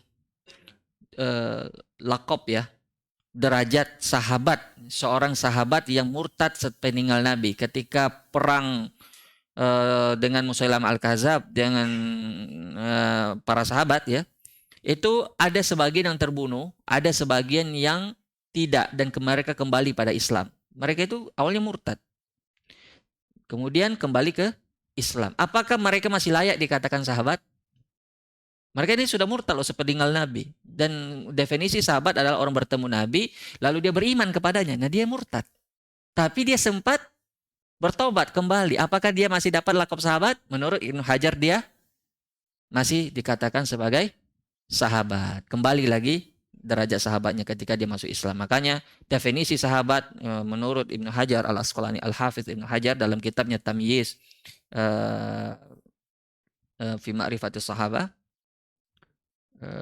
lakop ya, derajat sahabat, seorang sahabat yang murtad sepeninggal Nabi ketika perang dengan Musailamah Al-Kadzab dengan para sahabat ya, itu ada sebagian yang terbunuh, ada sebagian yang Tidak, dan mereka kembali pada Islam. Mereka itu awalnya murtad. Kemudian kembali ke Islam. Apakah mereka masih layak dikatakan sahabat? Mereka ini sudah murtad loh sepeninggal Nabi. Dan definisi sahabat adalah orang bertemu Nabi, lalu dia beriman kepadanya. Nah, dia murtad. Tapi dia sempat bertobat kembali. Apakah dia masih dapat lakop sahabat? Menurut Ibnu Hajar dia masih dikatakan sebagai sahabat. Kembali lagi derajat sahabatnya ketika dia masuk Islam. Makanya definisi sahabat menurut Ibnu Hajar Al-Asqalani, Al-Hafidz Ibnu Hajar dalam kitabnya Tamyiz fi Ma'rifatus Sahabah,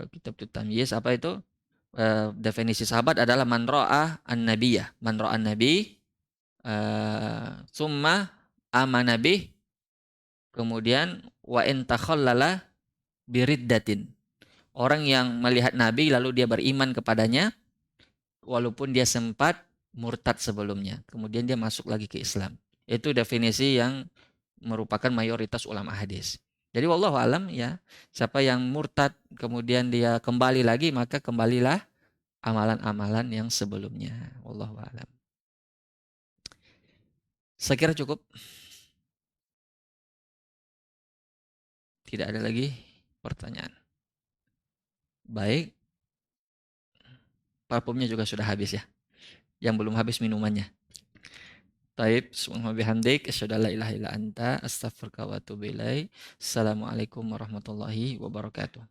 kitab Tamyiz, apa itu? Definisi sahabat adalah man ra'a an-nabiyah, man ra'a an-nabi summa amana bih, kemudian wa in takhallala biriddatin. Orang yang melihat Nabi lalu dia beriman kepadanya walaupun dia sempat murtad sebelumnya, kemudian dia masuk lagi ke Islam. Itu definisi yang merupakan mayoritas ulama hadis. Jadi wallahu alam ya, siapa yang murtad kemudian dia kembali lagi, maka kembalilah amalan-amalan yang sebelumnya. Wallahu alam. Saya kira cukup. Tidak ada lagi pertanyaan. Baik. Parfumnya juga sudah habis ya. Yang belum habis minumannya. Taib, subhanallahi bihamdik, asyhadu an la ilaha illa anta, astaghfiruka wa atubu ilaik. Assalamualaikum warahmatullahi wabarakatuh.